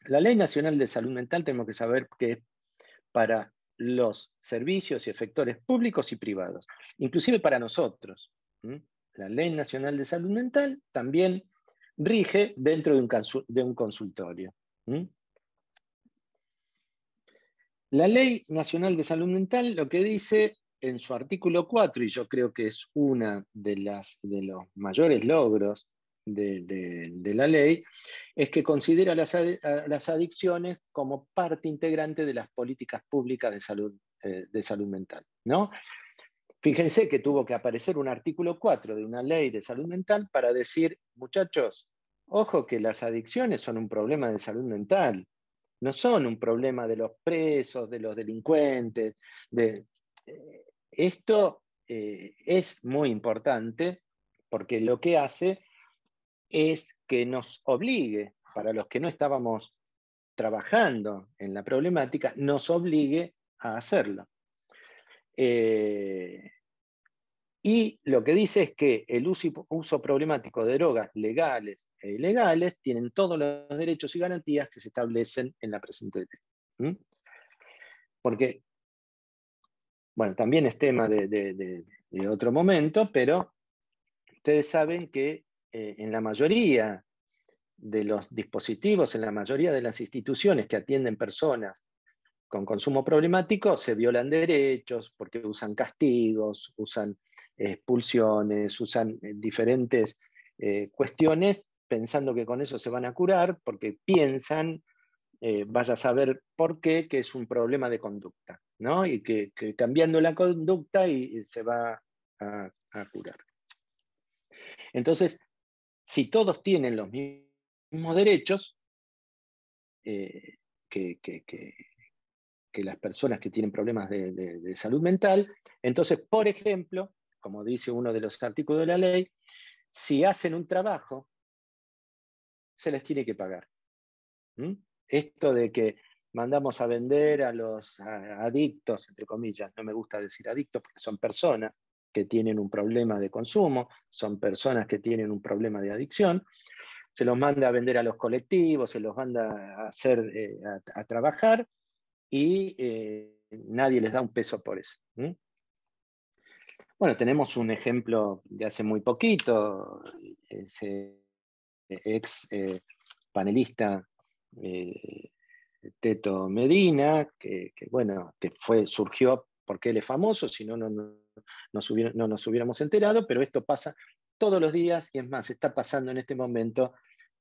La Ley Nacional de Salud Mental tenemos que saber que es para los servicios y efectores públicos y privados, inclusive para nosotros. La Ley Nacional de Salud Mental también rige dentro de un consultorio. La Ley Nacional de Salud Mental lo que dice en su artículo 4, y yo creo que es uno de los mayores logros de la ley, es que considera las adicciones como parte integrante de las políticas públicas de salud mental, ¿no? Fíjense que tuvo que aparecer un artículo 4 de una ley de salud mental para decir, muchachos, ojo que las adicciones son un problema de salud mental, no son un problema de los presos, de los delincuentes. Esto es muy importante porque lo que hace es que nos obligue, para los que no estábamos trabajando en la problemática, nos obligue a hacerlo. Y lo que dice es que el uso problemático de drogas legales e ilegales tienen todos los derechos y garantías que se establecen en la presente ley. Porque, bueno, también es tema de otro momento, pero ustedes saben que en la mayoría de los dispositivos, en la mayoría de las instituciones que atienden personas con consumo problemático, se violan derechos porque usan castigos, usan expulsiones, usan diferentes cuestiones pensando que con eso se van a curar, porque piensan, vaya a saber por qué, que es un problema de conducta, ¿no? Y que cambiando la conducta y se va a curar. Entonces, si todos tienen los mismos derechos que las personas que tienen problemas de salud mental, entonces, por ejemplo, como dice uno de los artículos de la ley, si hacen un trabajo, se les tiene que pagar. Esto de que mandamos a vender a los adictos, entre comillas, no me gusta decir adictos porque son personas que tienen un problema de consumo, son personas que tienen un problema de adicción, se los manda a vender a los colectivos, se los manda a hacer, a trabajar, y nadie les da un peso por eso. Bueno, tenemos un ejemplo de hace muy poquito, ese ex panelista Teto Medina, que bueno, que surgió porque él es famoso, si no, no nos hubiéramos enterado, pero esto pasa todos los días, y es más, está pasando en este momento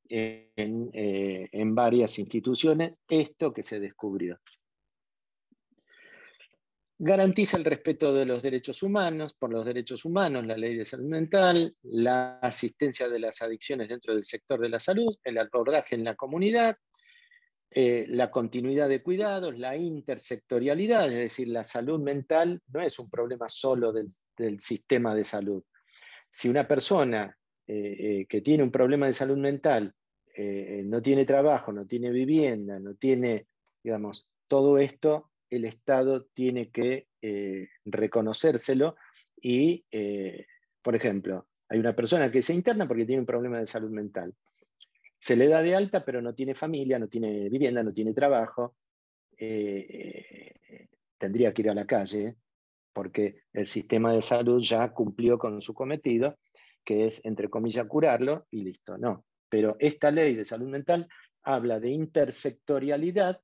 en varias instituciones, esto que se descubrió. Garantiza el respeto de los derechos humanos, por los derechos humanos, la ley de salud mental, la asistencia de las adicciones dentro del sector de la salud, el abordaje en la comunidad, la continuidad de cuidados, la intersectorialidad, es decir, la salud mental no es un problema solo del sistema de salud. Si una persona que tiene un problema de salud mental no tiene trabajo, no tiene vivienda, no tiene, digamos, todo esto el Estado tiene que reconocérselo y, por ejemplo, hay una persona que se interna porque tiene un problema de salud mental. Se le da de alta, pero no tiene familia, no tiene vivienda, no tiene trabajo. Tendría que ir a la calle, porque el sistema de salud ya cumplió con su cometido, que es, entre comillas, curarlo y listo. No, pero esta ley de salud mental habla de intersectorialidad,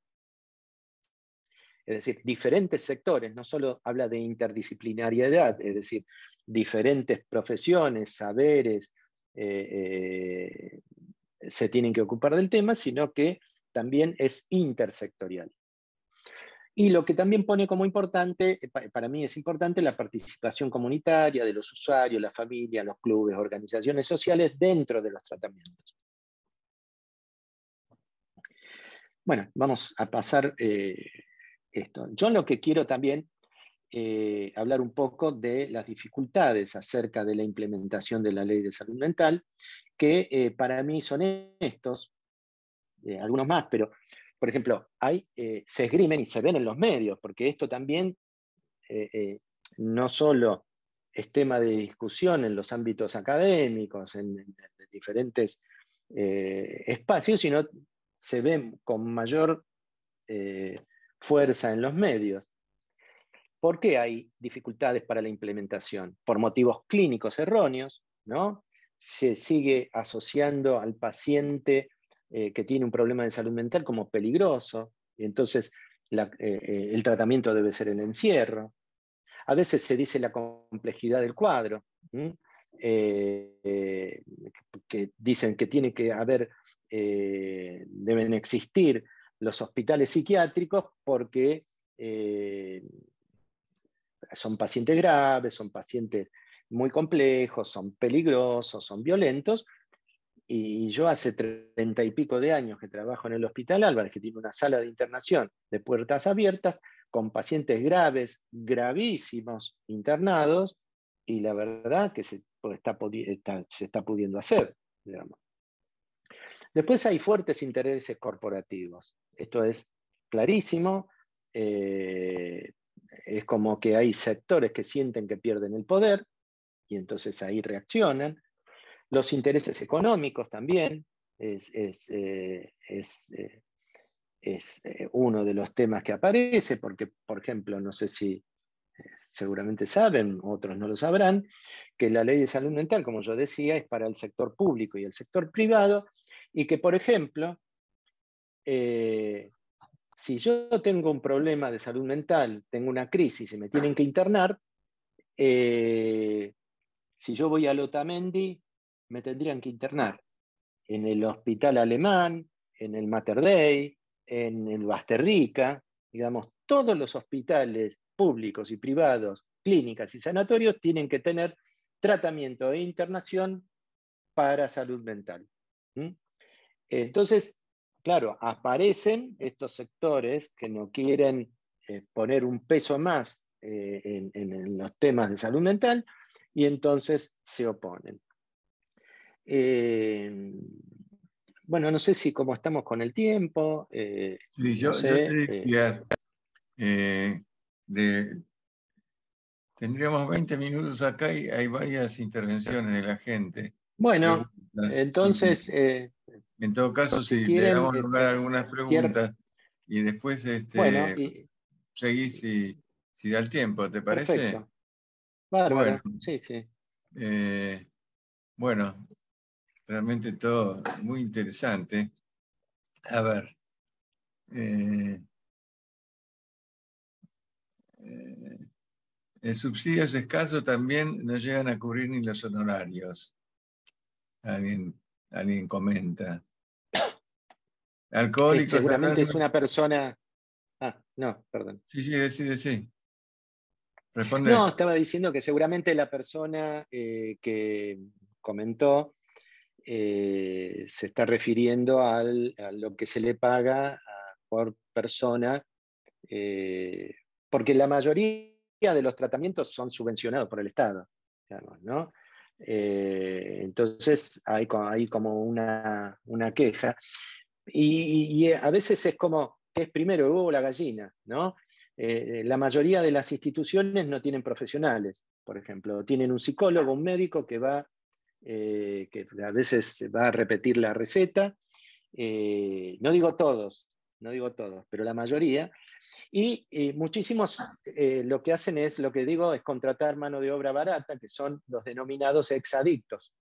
es decir, diferentes sectores, no solo habla de interdisciplinariedad, es decir, diferentes profesiones, saberes, se tienen que ocupar del tema, sino que también es intersectorial. Y lo que también pone como importante, para mí es importante, la participación comunitaria de los usuarios, la familia, los clubes, organizaciones sociales dentro de los tratamientos. Bueno, vamos a pasar esto. Yo lo que quiero también hablar un poco de las dificultades acerca de la implementación de la Ley de Salud Mental, que para mí son estos, algunos más, pero por ejemplo, se esgrimen y se ven en los medios, porque esto también no solo es tema de discusión en los ámbitos académicos, en diferentes espacios, sino se ve con mayor fuerza en los medios. ¿Por qué hay dificultades para la implementación? Por motivos clínicos erróneos, ¿no? Se sigue asociando al paciente que tiene un problema de salud mental como peligroso, y entonces el tratamiento debe ser el encierro. A veces se dice la complejidad del cuadro, que dicen que tiene que haber, deben existir los hospitales psiquiátricos porque son pacientes graves, son pacientes muy complejos, son peligrosos, son violentos. Y yo hace 30 y pico de años que trabajo en el Hospital Álvarez, que tiene una sala de internación de puertas abiertas, con pacientes graves, gravísimos, internados, y la verdad que se está pudiendo hacer, digamos. Después hay fuertes intereses corporativos. Esto es clarísimo. Es como que hay sectores que sienten que pierden el poder, y entonces ahí reaccionan. Los intereses económicos también es uno de los temas que aparece, porque, por ejemplo, no sé si seguramente saben, otros no lo sabrán, que la ley de salud mental, como yo decía, es para el sector público y el sector privado, y que, por ejemplo, si yo tengo un problema de salud mental, tengo una crisis y me tienen que internar, si yo voy al Otamendi, me tendrían que internar en el Hospital Alemán, en el Mater Dei, en el Basterrica, digamos, todos los hospitales públicos y privados, clínicas y sanatorios tienen que tener tratamiento e internación para salud mental. Entonces, claro, aparecen estos sectores que no quieren poner un peso más en los temas de salud mental, y entonces se oponen. Bueno, no sé si cómo estamos con el tiempo. Sí, yo te decía, tendríamos 20 minutos acá y hay varias intervenciones de la gente. Bueno, entonces... Sí. En todo caso, si quieren, le damos lugar a algunas preguntas y después bueno, seguís si da el tiempo, ¿te parece? Perfecto. Bárbaro, Bueno, sí, sí. Bueno, realmente todo muy interesante. A ver. El subsidio es escaso, también no llegan a cubrir ni los honorarios. Alguien comenta. Alcohólicos. Seguramente es una persona... no, perdón. Sí, decí. Responde. No, estaba diciendo que seguramente la persona que comentó se está refiriendo a lo que se le paga por persona, porque la mayoría de los tratamientos son subvencionados por el Estado, digamos, ¿no? Entonces hay como una queja, y a veces es como, ¿qué es primero, el huevo o la gallina? ¿No? la mayoría de las instituciones no tienen profesionales, por ejemplo. Tienen un psicólogo, un médico que que a veces va a repetir la receta. No digo todos, pero la mayoría. Y muchísimos lo que hacen es, lo que digo, es contratar mano de obra barata, que son los denominados exadictos,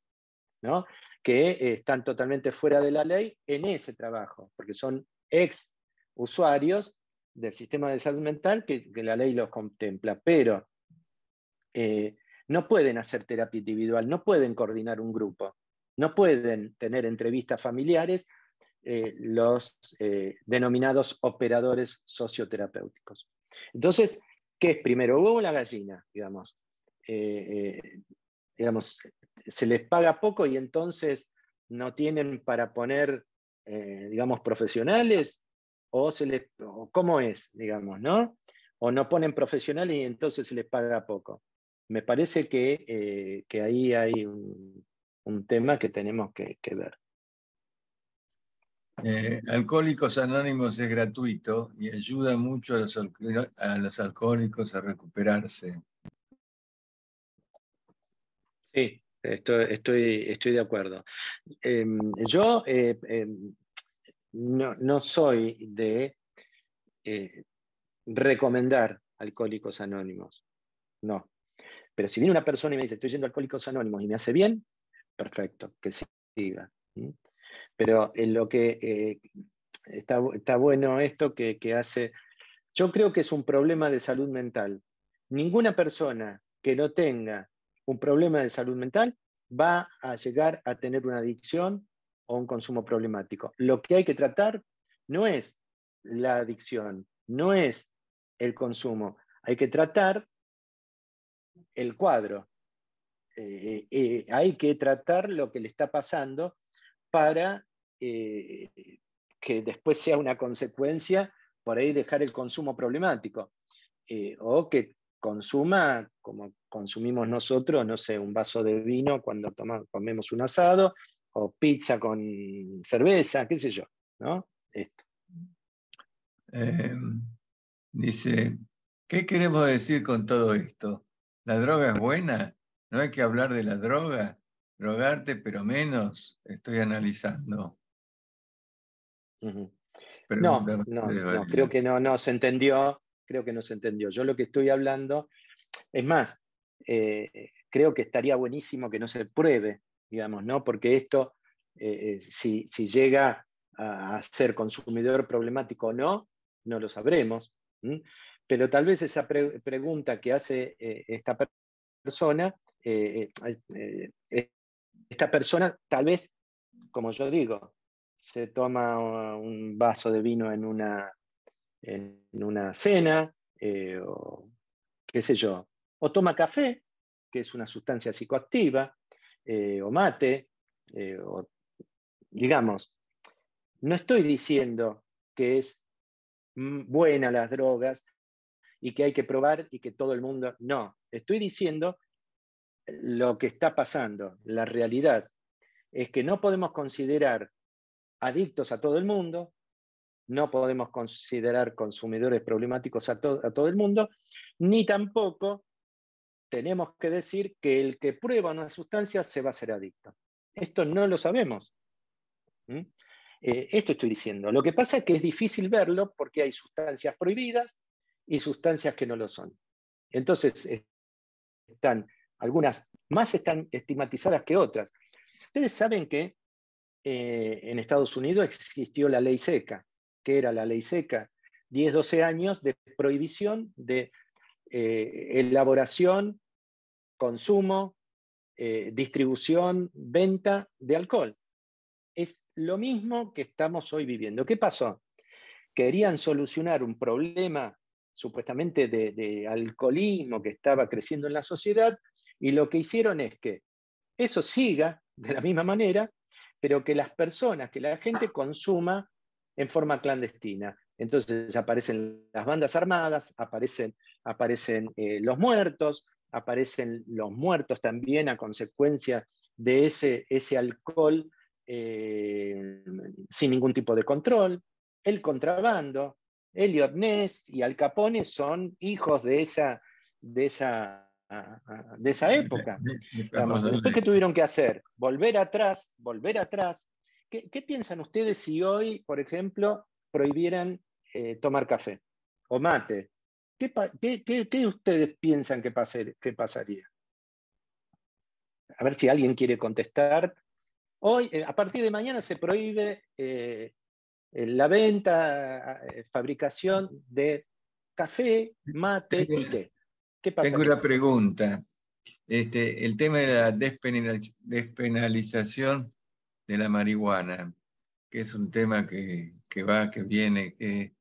¿no? Que están totalmente fuera de la ley en ese trabajo, porque son ex usuarios del sistema de salud mental que la ley los contempla, pero no pueden hacer terapia individual, no pueden coordinar un grupo, no pueden tener entrevistas familiares, los denominados operadores socioterapéuticos. Entonces, ¿qué es primero, huevo o la gallina? Digamos, se les paga poco y entonces no tienen para poner, digamos, profesionales, o ¿cómo es, digamos, no? O no ponen profesionales y entonces se les paga poco. Me parece que ahí hay un tema que tenemos que ver. Alcohólicos Anónimos es gratuito y ayuda mucho a los alcohólicos a recuperarse. Sí, estoy de acuerdo. Yo no soy de recomendar Alcohólicos Anónimos, no. Pero si viene una persona y me dice, estoy yendo a Alcohólicos Anónimos y me hace bien, perfecto, que siga. Pero en lo que está bueno esto que hace, yo creo que es un problema de salud mental. Ninguna persona que no tenga un problema de salud mental va a llegar a tener una adicción o un consumo problemático. Lo que hay que tratar no es la adicción, no es el consumo, hay que tratar el cuadro. Hay que tratar lo que le está pasando para que después sea una consecuencia, por ahí dejar el consumo problemático, o que consuma, como consumimos nosotros, no sé, un vaso de vino cuando comemos un asado, o pizza con cerveza, qué sé yo, ¿no? Esto. Dice, ¿qué queremos decir con todo esto? ¿La droga es buena? ¿No hay que hablar de la droga? ¿Drogarte pero menos? Estoy analizando. No, creo que no se entendió. Creo que no se entendió. Yo lo que estoy hablando, es más, creo que estaría buenísimo que no se pruebe, digamos, ¿no? Porque esto, si llega a ser consumidor problemático o no, no lo sabremos. Pero tal vez esa pregunta que hace esta persona, tal vez, como yo digo, se toma un vaso de vino en una cena, o qué sé yo, o toma café, que es una sustancia psicoactiva, o mate, o, digamos, no estoy diciendo que es buena las drogas y que hay que probar y que todo el mundo, no, estoy diciendo lo que está pasando, la realidad es que no podemos considerar adictos a todo el mundo, no podemos considerar consumidores problemáticos a todo el mundo, ni tampoco tenemos que decir que el que prueba una sustancia se va a hacer adicto. Esto no lo sabemos. Esto estoy diciendo. Lo que pasa es que es difícil verlo porque hay sustancias prohibidas y sustancias que no lo son. Entonces, algunas más están estigmatizadas que otras. Ustedes saben que en Estados Unidos existió la ley seca. ¿Qué era la ley seca? 10, 12 años de prohibición de elaboración, consumo, distribución, venta de alcohol. Es lo mismo que estamos hoy viviendo. ¿Qué pasó? Querían solucionar un problema supuestamente de alcoholismo que estaba creciendo en la sociedad, y lo que hicieron es que eso siga de la misma manera, pero que la gente consuma en forma clandestina. Entonces aparecen las bandas armadas, aparecen los muertos, aparecen los muertos también a consecuencia de ese alcohol sin ningún tipo de control, el contrabando, Elliot Ness y Al Capone son hijos de esa época. Digamos, después, ¿qué tuvieron que hacer? Volver atrás. ¿Qué piensan ustedes si hoy, por ejemplo, prohibieran tomar café o mate? ¿Qué ustedes piensan que pasaría? A ver si alguien quiere contestar. Hoy, a partir de mañana, se prohíbe la venta, fabricación de café, mate y té. ¿Qué pasa? Tengo una pregunta. El tema de la despenalización de la marihuana, que es un tema que va, que viene, que...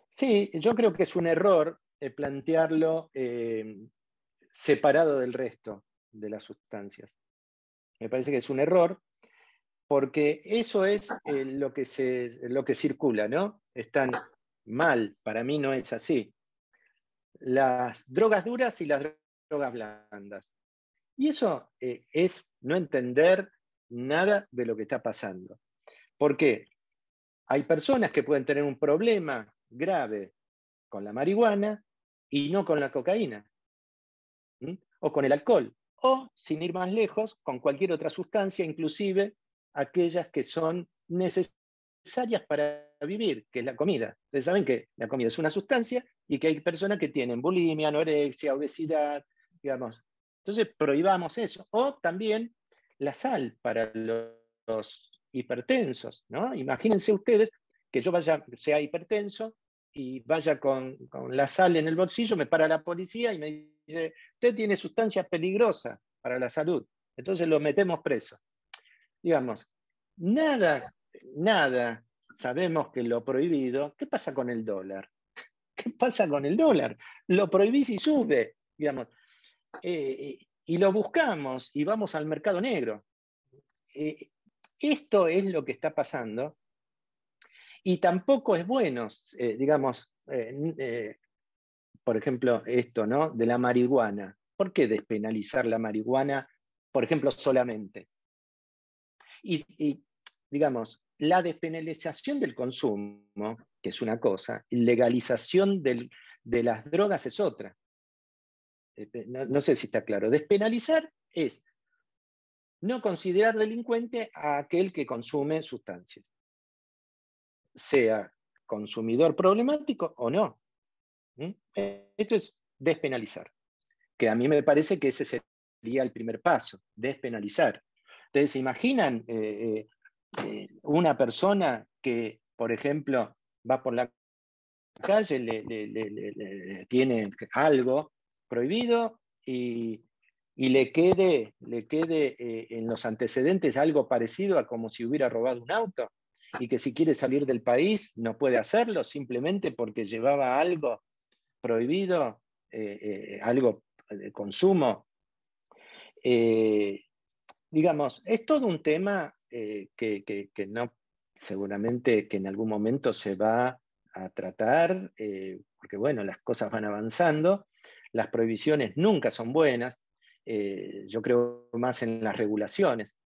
Sí, yo creo que es un error plantearlo separado del resto de las sustancias. Me parece que es un error, porque eso es lo que circula, ¿no? Están mal, para mí no es así. Las drogas duras y las drogas blandas. Y eso es no entender nada de lo que está pasando. ¿Por qué? Hay personas que pueden tener un problema grave con la marihuana y no con la cocaína, o con el alcohol, o, sin ir más lejos, con cualquier otra sustancia, inclusive aquellas que son necesarias para vivir, que es la comida. Ustedes saben que la comida es una sustancia y que hay personas que tienen bulimia, anorexia, obesidad, digamos. Entonces prohibamos eso. O también la sal para los hipertensos, ¿no? Imagínense ustedes que yo sea hipertenso y vaya con la sal en el bolsillo, me para la policía y me dice: usted tiene sustancias peligrosas para la salud, entonces lo metemos preso. Digamos, nada sabemos que lo prohibido. ¿Qué pasa con el dólar? ¿Qué pasa con el dólar? Lo prohibís y sube, digamos. Y lo buscamos y vamos al mercado negro. Esto es lo que está pasando. Y tampoco es bueno, digamos, por ejemplo, esto, ¿no? De la marihuana. ¿Por qué despenalizar la marihuana, por ejemplo, solamente? Y digamos, la despenalización del consumo, que es una cosa, y legalización de las drogas es otra. No sé si está claro. Despenalizar es no considerar delincuente a aquel que consume sustancias, sea consumidor problemático o no. Esto es despenalizar, que a mí me parece que ese sería el primer paso, despenalizar. ¿Ustedes se imaginan una persona que, por ejemplo, va por la calle, tiene algo prohibido y le quede en los antecedentes algo parecido a como si hubiera robado un auto, y que si quiere salir del país no puede hacerlo simplemente porque llevaba algo prohibido, algo de consumo? Digamos, es todo un tema que no, seguramente que en algún momento se va a tratar, porque bueno, las cosas van avanzando, las prohibiciones nunca son buenas. Yo creo más en las regulaciones.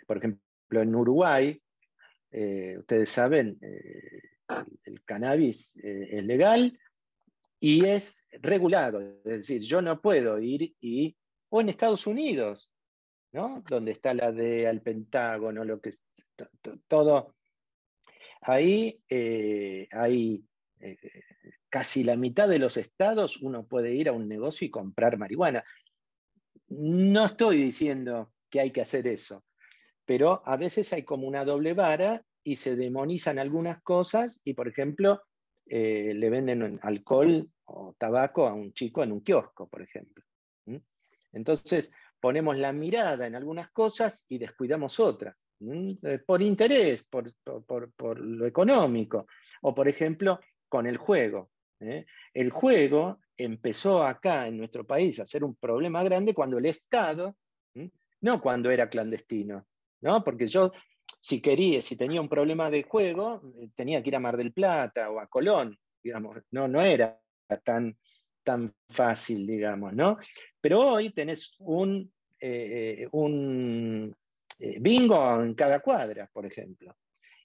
Por ejemplo, en Uruguay, ustedes saben, el cannabis es legal y es regulado. Es decir, yo no puedo ir o en Estados Unidos, ¿no? Donde está la DEA, el Pentágono, lo que es todo. Ahí hay casi la mitad de los estados uno puede ir a un negocio y comprar marihuana. No estoy diciendo que hay que hacer eso, pero a veces hay como una doble vara y se demonizan algunas cosas y, por ejemplo, le venden alcohol o tabaco a un chico en un kiosco, por ejemplo. Entonces, ponemos la mirada en algunas cosas y descuidamos otras, por interés, por lo económico, o por ejemplo, con el juego. El juego empezó acá en nuestro país a ser un problema grande cuando el Estado, no cuando era clandestino, ¿no? Porque yo, si tenía un problema de juego, tenía que ir a Mar del Plata o a Colón, digamos, no era tan fácil, digamos, ¿no? Pero hoy tenés un bingo en cada cuadra, por ejemplo.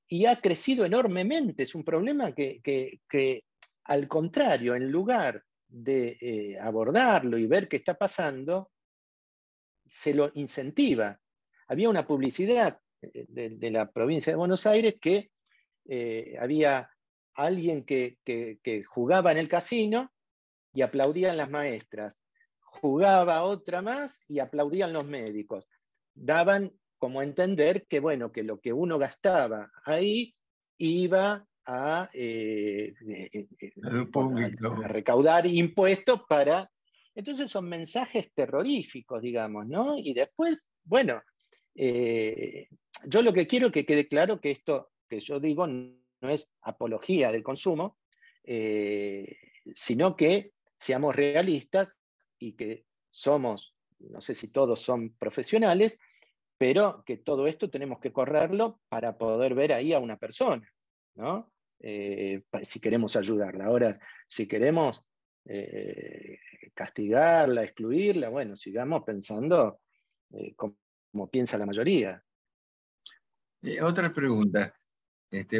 y ha crecido enormemente. Es un problema que al contrario, en lugar de abordarlo y ver qué está pasando, se lo incentiva. Había una publicidad de la provincia de Buenos Aires que había alguien que jugaba en el casino y aplaudían las maestras, jugaba otra más y aplaudían los médicos. Daban como a entender que, bueno, que lo que uno gastaba ahí iba a recaudar impuestos para... Entonces son mensajes terroríficos, digamos, ¿no? Y después, bueno, yo lo que quiero es que quede claro que esto que yo digo no es apología del consumo, sino que seamos realistas y que somos, no sé si todos son profesionales, pero que todo esto tenemos que correrlo para poder ver ahí a una persona, ¿no? Si queremos ayudarla. Ahora, si queremos castigarla, excluirla, bueno, sigamos pensando como piensa la mayoría. Otra pregunta.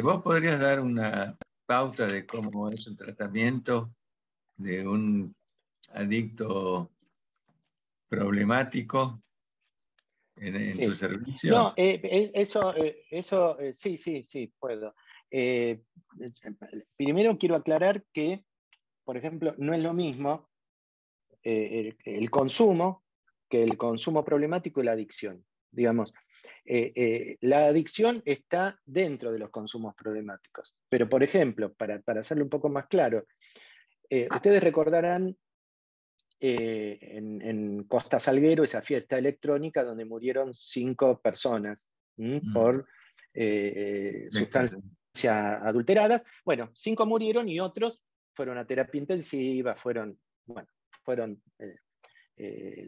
¿Vos podrías dar una pauta de cómo es un tratamiento de un adicto problemático en Sí. tu servicio? No, eso sí, puedo. Primero quiero aclarar que, por ejemplo, no es lo mismo el consumo que el consumo problemático y la adicción. Digamos, la adicción está dentro de los consumos problemáticos. Pero, por ejemplo, para hacerlo un poco más claro, ustedes recordarán en Costa Salguero esa fiesta electrónica donde murieron 5 personas por sustancias adulteradas. Bueno, 5 murieron y otros fueron a terapia intensiva, fueron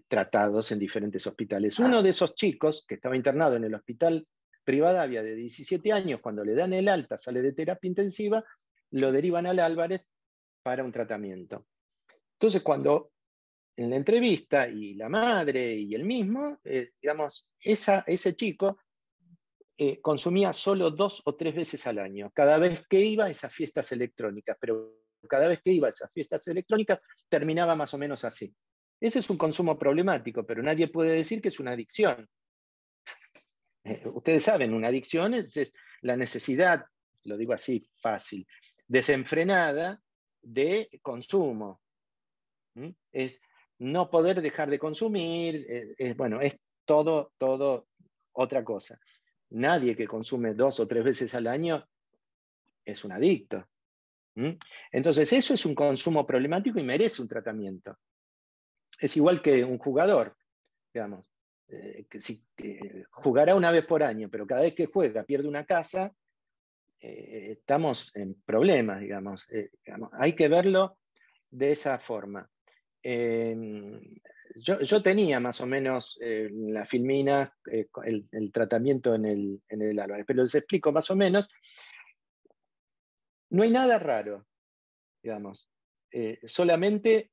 tratados en diferentes hospitales. Uno de esos chicos que estaba internado en el hospital Rivadavia de 17 años, cuando le dan el alta, sale de terapia intensiva, lo derivan al Álvarez para un tratamiento. Entonces, cuando en la entrevista, y la madre y el mismo, digamos, ese chico consumía solo 2 o 3 veces al año, cada vez que iba a esas fiestas electrónicas, pero cada vez que iba a esas fiestas electrónicas terminaba más o menos así. Ese es un consumo problemático, pero nadie puede decir que es una adicción. Ustedes saben, una adicción es la necesidad, lo digo así fácil, desenfrenada de consumo. Es no poder dejar de consumir, bueno, es todo otra cosa. Nadie que consume 2 o 3 veces al año es un adicto. Entonces eso es un consumo problemático y merece un tratamiento. Es igual que un jugador, digamos, que jugará una vez por año, pero cada vez que juega pierde una casa, estamos en problemas, digamos. Hay que verlo de esa forma. Yo tenía más o menos en la Filmina el tratamiento en el Álvarez, pero les explico más o menos. No hay nada raro, digamos. Solamente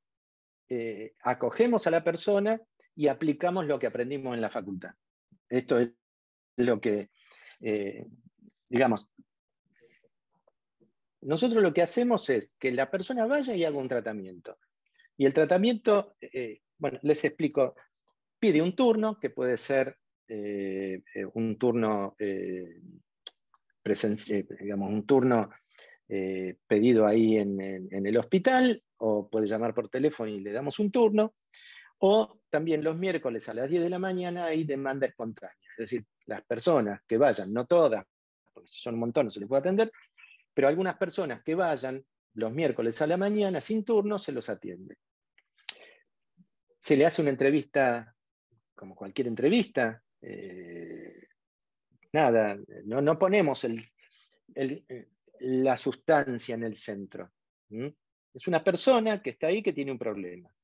acogemos a la persona y aplicamos lo que aprendimos en la facultad. Esto es lo que, digamos, nosotros lo que hacemos es que la persona vaya y haga un tratamiento. Y el tratamiento, bueno, les explico, pide un turno, que puede ser un turno digamos, un turno pedido ahí en el hospital, o puede llamar por teléfono y le damos un turno, o también los miércoles a las 10 de la mañana hay demanda espontánea. Es decir, las personas que vayan, no todas, porque si son un montón no se les puede atender, pero algunas personas que vayan los miércoles a la mañana sin turno se los atiende. Se le hace una entrevista, como cualquier entrevista, nada, no ponemos la sustancia en el centro. Es una persona que está ahí que tiene un problema.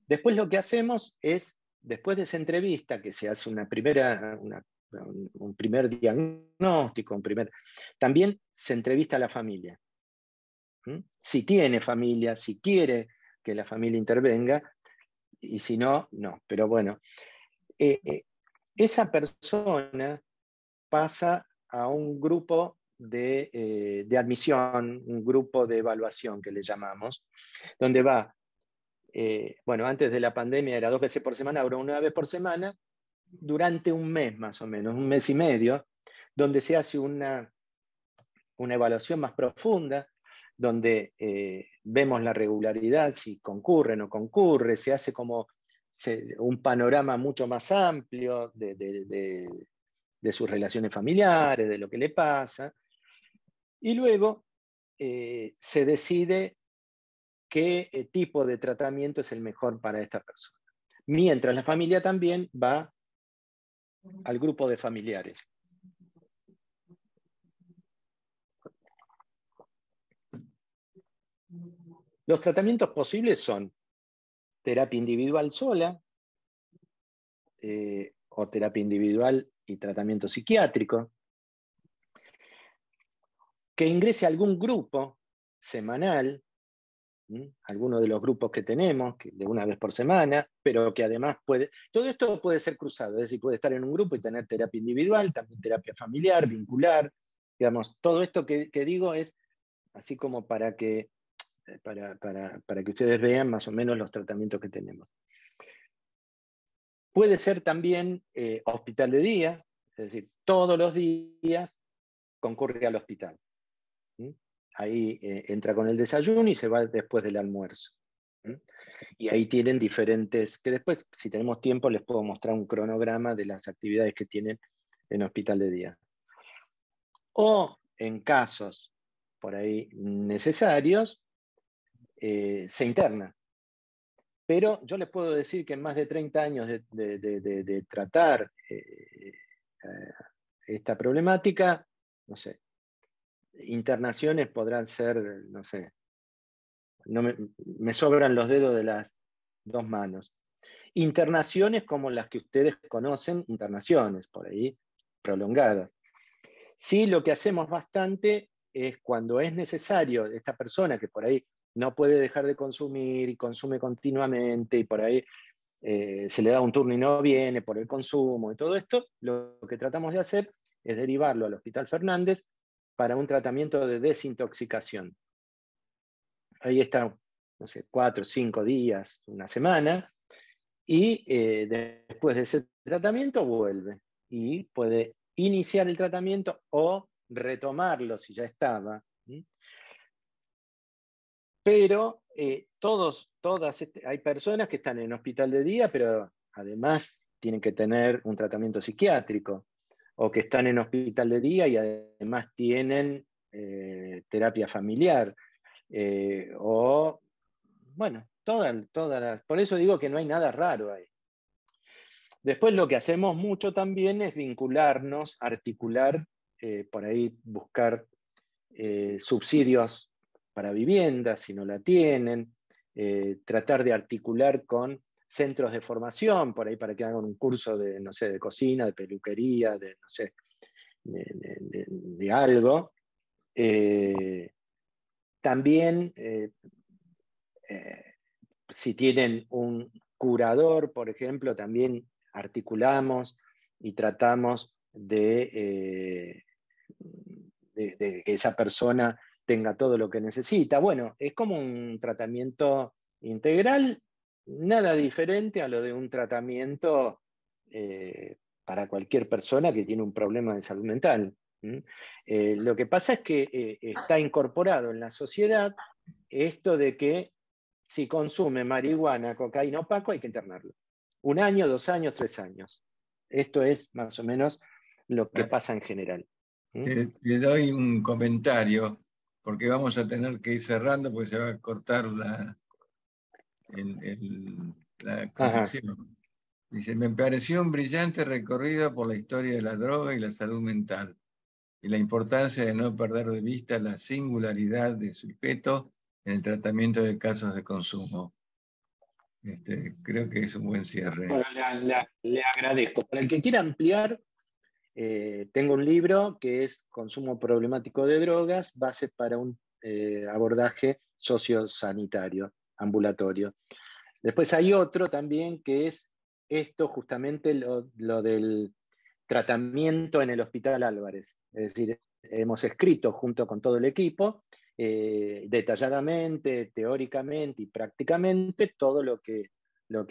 Después lo que hacemos es, después de esa entrevista, que se hace un primer diagnóstico, también se entrevista a la familia. Si tiene familia, si quiere que la familia intervenga, y si no, no. Pero bueno, esa persona pasa a un grupo de admisión, un grupo de evaluación que le llamamos, donde va, bueno, antes de la pandemia era 2 veces por semana, ahora 1 vez por semana, durante un mes más o menos, 1 mes y medio, donde se hace una evaluación más profunda, donde vemos la regularidad, si concurre o no concurre, se hace como un panorama mucho más amplio de sus relaciones familiares, de lo que le pasa, y luego se decide qué tipo de tratamiento es el mejor para esta persona. Mientras la familia también va al grupo de familiares. Los tratamientos posibles son terapia individual sola, o terapia individual y tratamiento psiquiátrico, que ingrese a algún grupo semanal, alguno de los grupos que tenemos, que de 1 vez por semana, pero que además puede, todo esto puede ser cruzado, es decir, puede estar en un grupo y tener terapia individual, también terapia familiar, vincular, digamos, todo esto que digo es así como para que ustedes vean más o menos los tratamientos que tenemos. Puede ser también hospital de día, es decir, todos los días concurre al hospital. Ahí entra con el desayuno y se va después del almuerzo. Y ahí tienen diferentes, que después, si tenemos tiempo, les puedo mostrar un cronograma de las actividades que tienen en hospital de día. O en casos por ahí necesarios, se interna. Pero yo les puedo decir que en más de 30 años de tratar esta problemática, no sé, internaciones podrán ser, no sé, no me sobran los dedos de las 2 manos. Internaciones como las que ustedes conocen, internaciones por ahí, prolongadas. Sí, lo que hacemos bastante es cuando es necesario, esta persona que por ahí no puede dejar de consumir y consume continuamente y por ahí se le da un turno y no viene por el consumo y todo esto, lo que tratamos de hacer es derivarlo al Hospital Fernández para un tratamiento de desintoxicación. Ahí está, no sé, 4 o 5 días, 1 semana, y después de ese tratamiento vuelve y puede iniciar el tratamiento o retomarlo si ya estaba. Pero hay personas que están en hospital de día, pero además tienen que tener un tratamiento psiquiátrico, o que están en hospital de día y además tienen terapia familiar, o, bueno, por eso digo que no hay nada raro ahí. Después lo que hacemos mucho también es vincularnos, articular, por ahí buscar subsidios para viviendas si no la tienen, tratar de articular con centros de formación, por ahí para que hagan un curso de, no sé, de cocina, de peluquería, de, no sé, de algo. También, si tienen un curador, por ejemplo, también articulamos y tratamos de que esa persona tenga todo lo que necesita. Bueno, es como un tratamiento integral, nada diferente a lo de un tratamiento para cualquier persona que tiene un problema de salud mental. Lo que pasa es que está incorporado en la sociedad esto de que si consume marihuana, cocaína o paco, hay que internarlo. 1 año, 2 años, 3 años. Esto es más o menos lo que pasa en general. Te doy un comentario, porque vamos a tener que ir cerrando, porque se va a cortar la conexión. Dice, me pareció un brillante recorrido por la historia de la droga y la salud mental, y la importancia de no perder de vista la singularidad del sujeto en el tratamiento de casos de consumo. Creo que es un buen cierre. Bueno, le agradezco. Para el que quiera ampliar, tengo un libro que es Consumo Problemático de Drogas, base para un abordaje sociosanitario, ambulatorio. Después hay otro también que es esto, justamente lo del tratamiento en el Hospital Álvarez. Es decir, hemos escrito junto con todo el equipo, detalladamente, teóricamente y prácticamente, todo lo que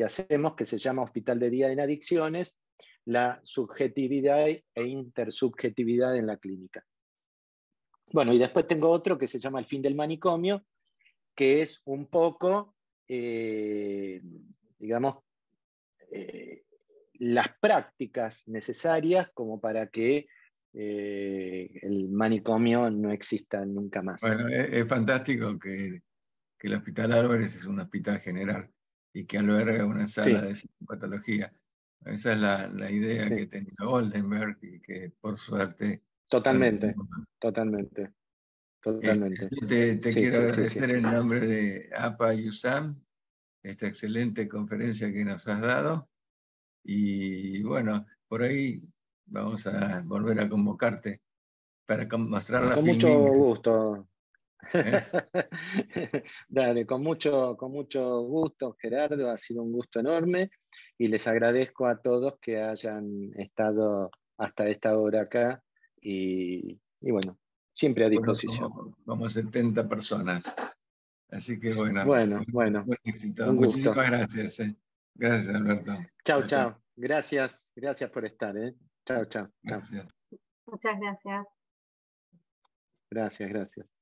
hacemos, que se llama Hospital de Día en Adicciones, la subjetividad e intersubjetividad en la clínica. Bueno, y después tengo otro que se llama El fin del manicomio, que es un poco, digamos, las prácticas necesarias como para que el manicomio no exista nunca más. Bueno, es fantástico que el Hospital Álvarez es un hospital general y que alberga una sala de psicopatología. Esa es la idea que tenía Goldenberg y que por suerte... Totalmente. Te quiero agradecer en nombre de APA y USAM esta excelente conferencia que nos has dado. Y bueno, por ahí vamos a volver a convocarte para mostrar la Con mucho gusto. Dale, con mucho gusto, Gerardo. Ha sido un gusto enorme y les agradezco a todos que hayan estado hasta esta hora acá y bueno, siempre a disposición. Como 70 personas. Así que bueno. Bueno. Un gusto. Muchísimas gracias. Gracias, Alberto. Chao. Gracias por estar. Chao. Gracias. Muchas gracias. Gracias.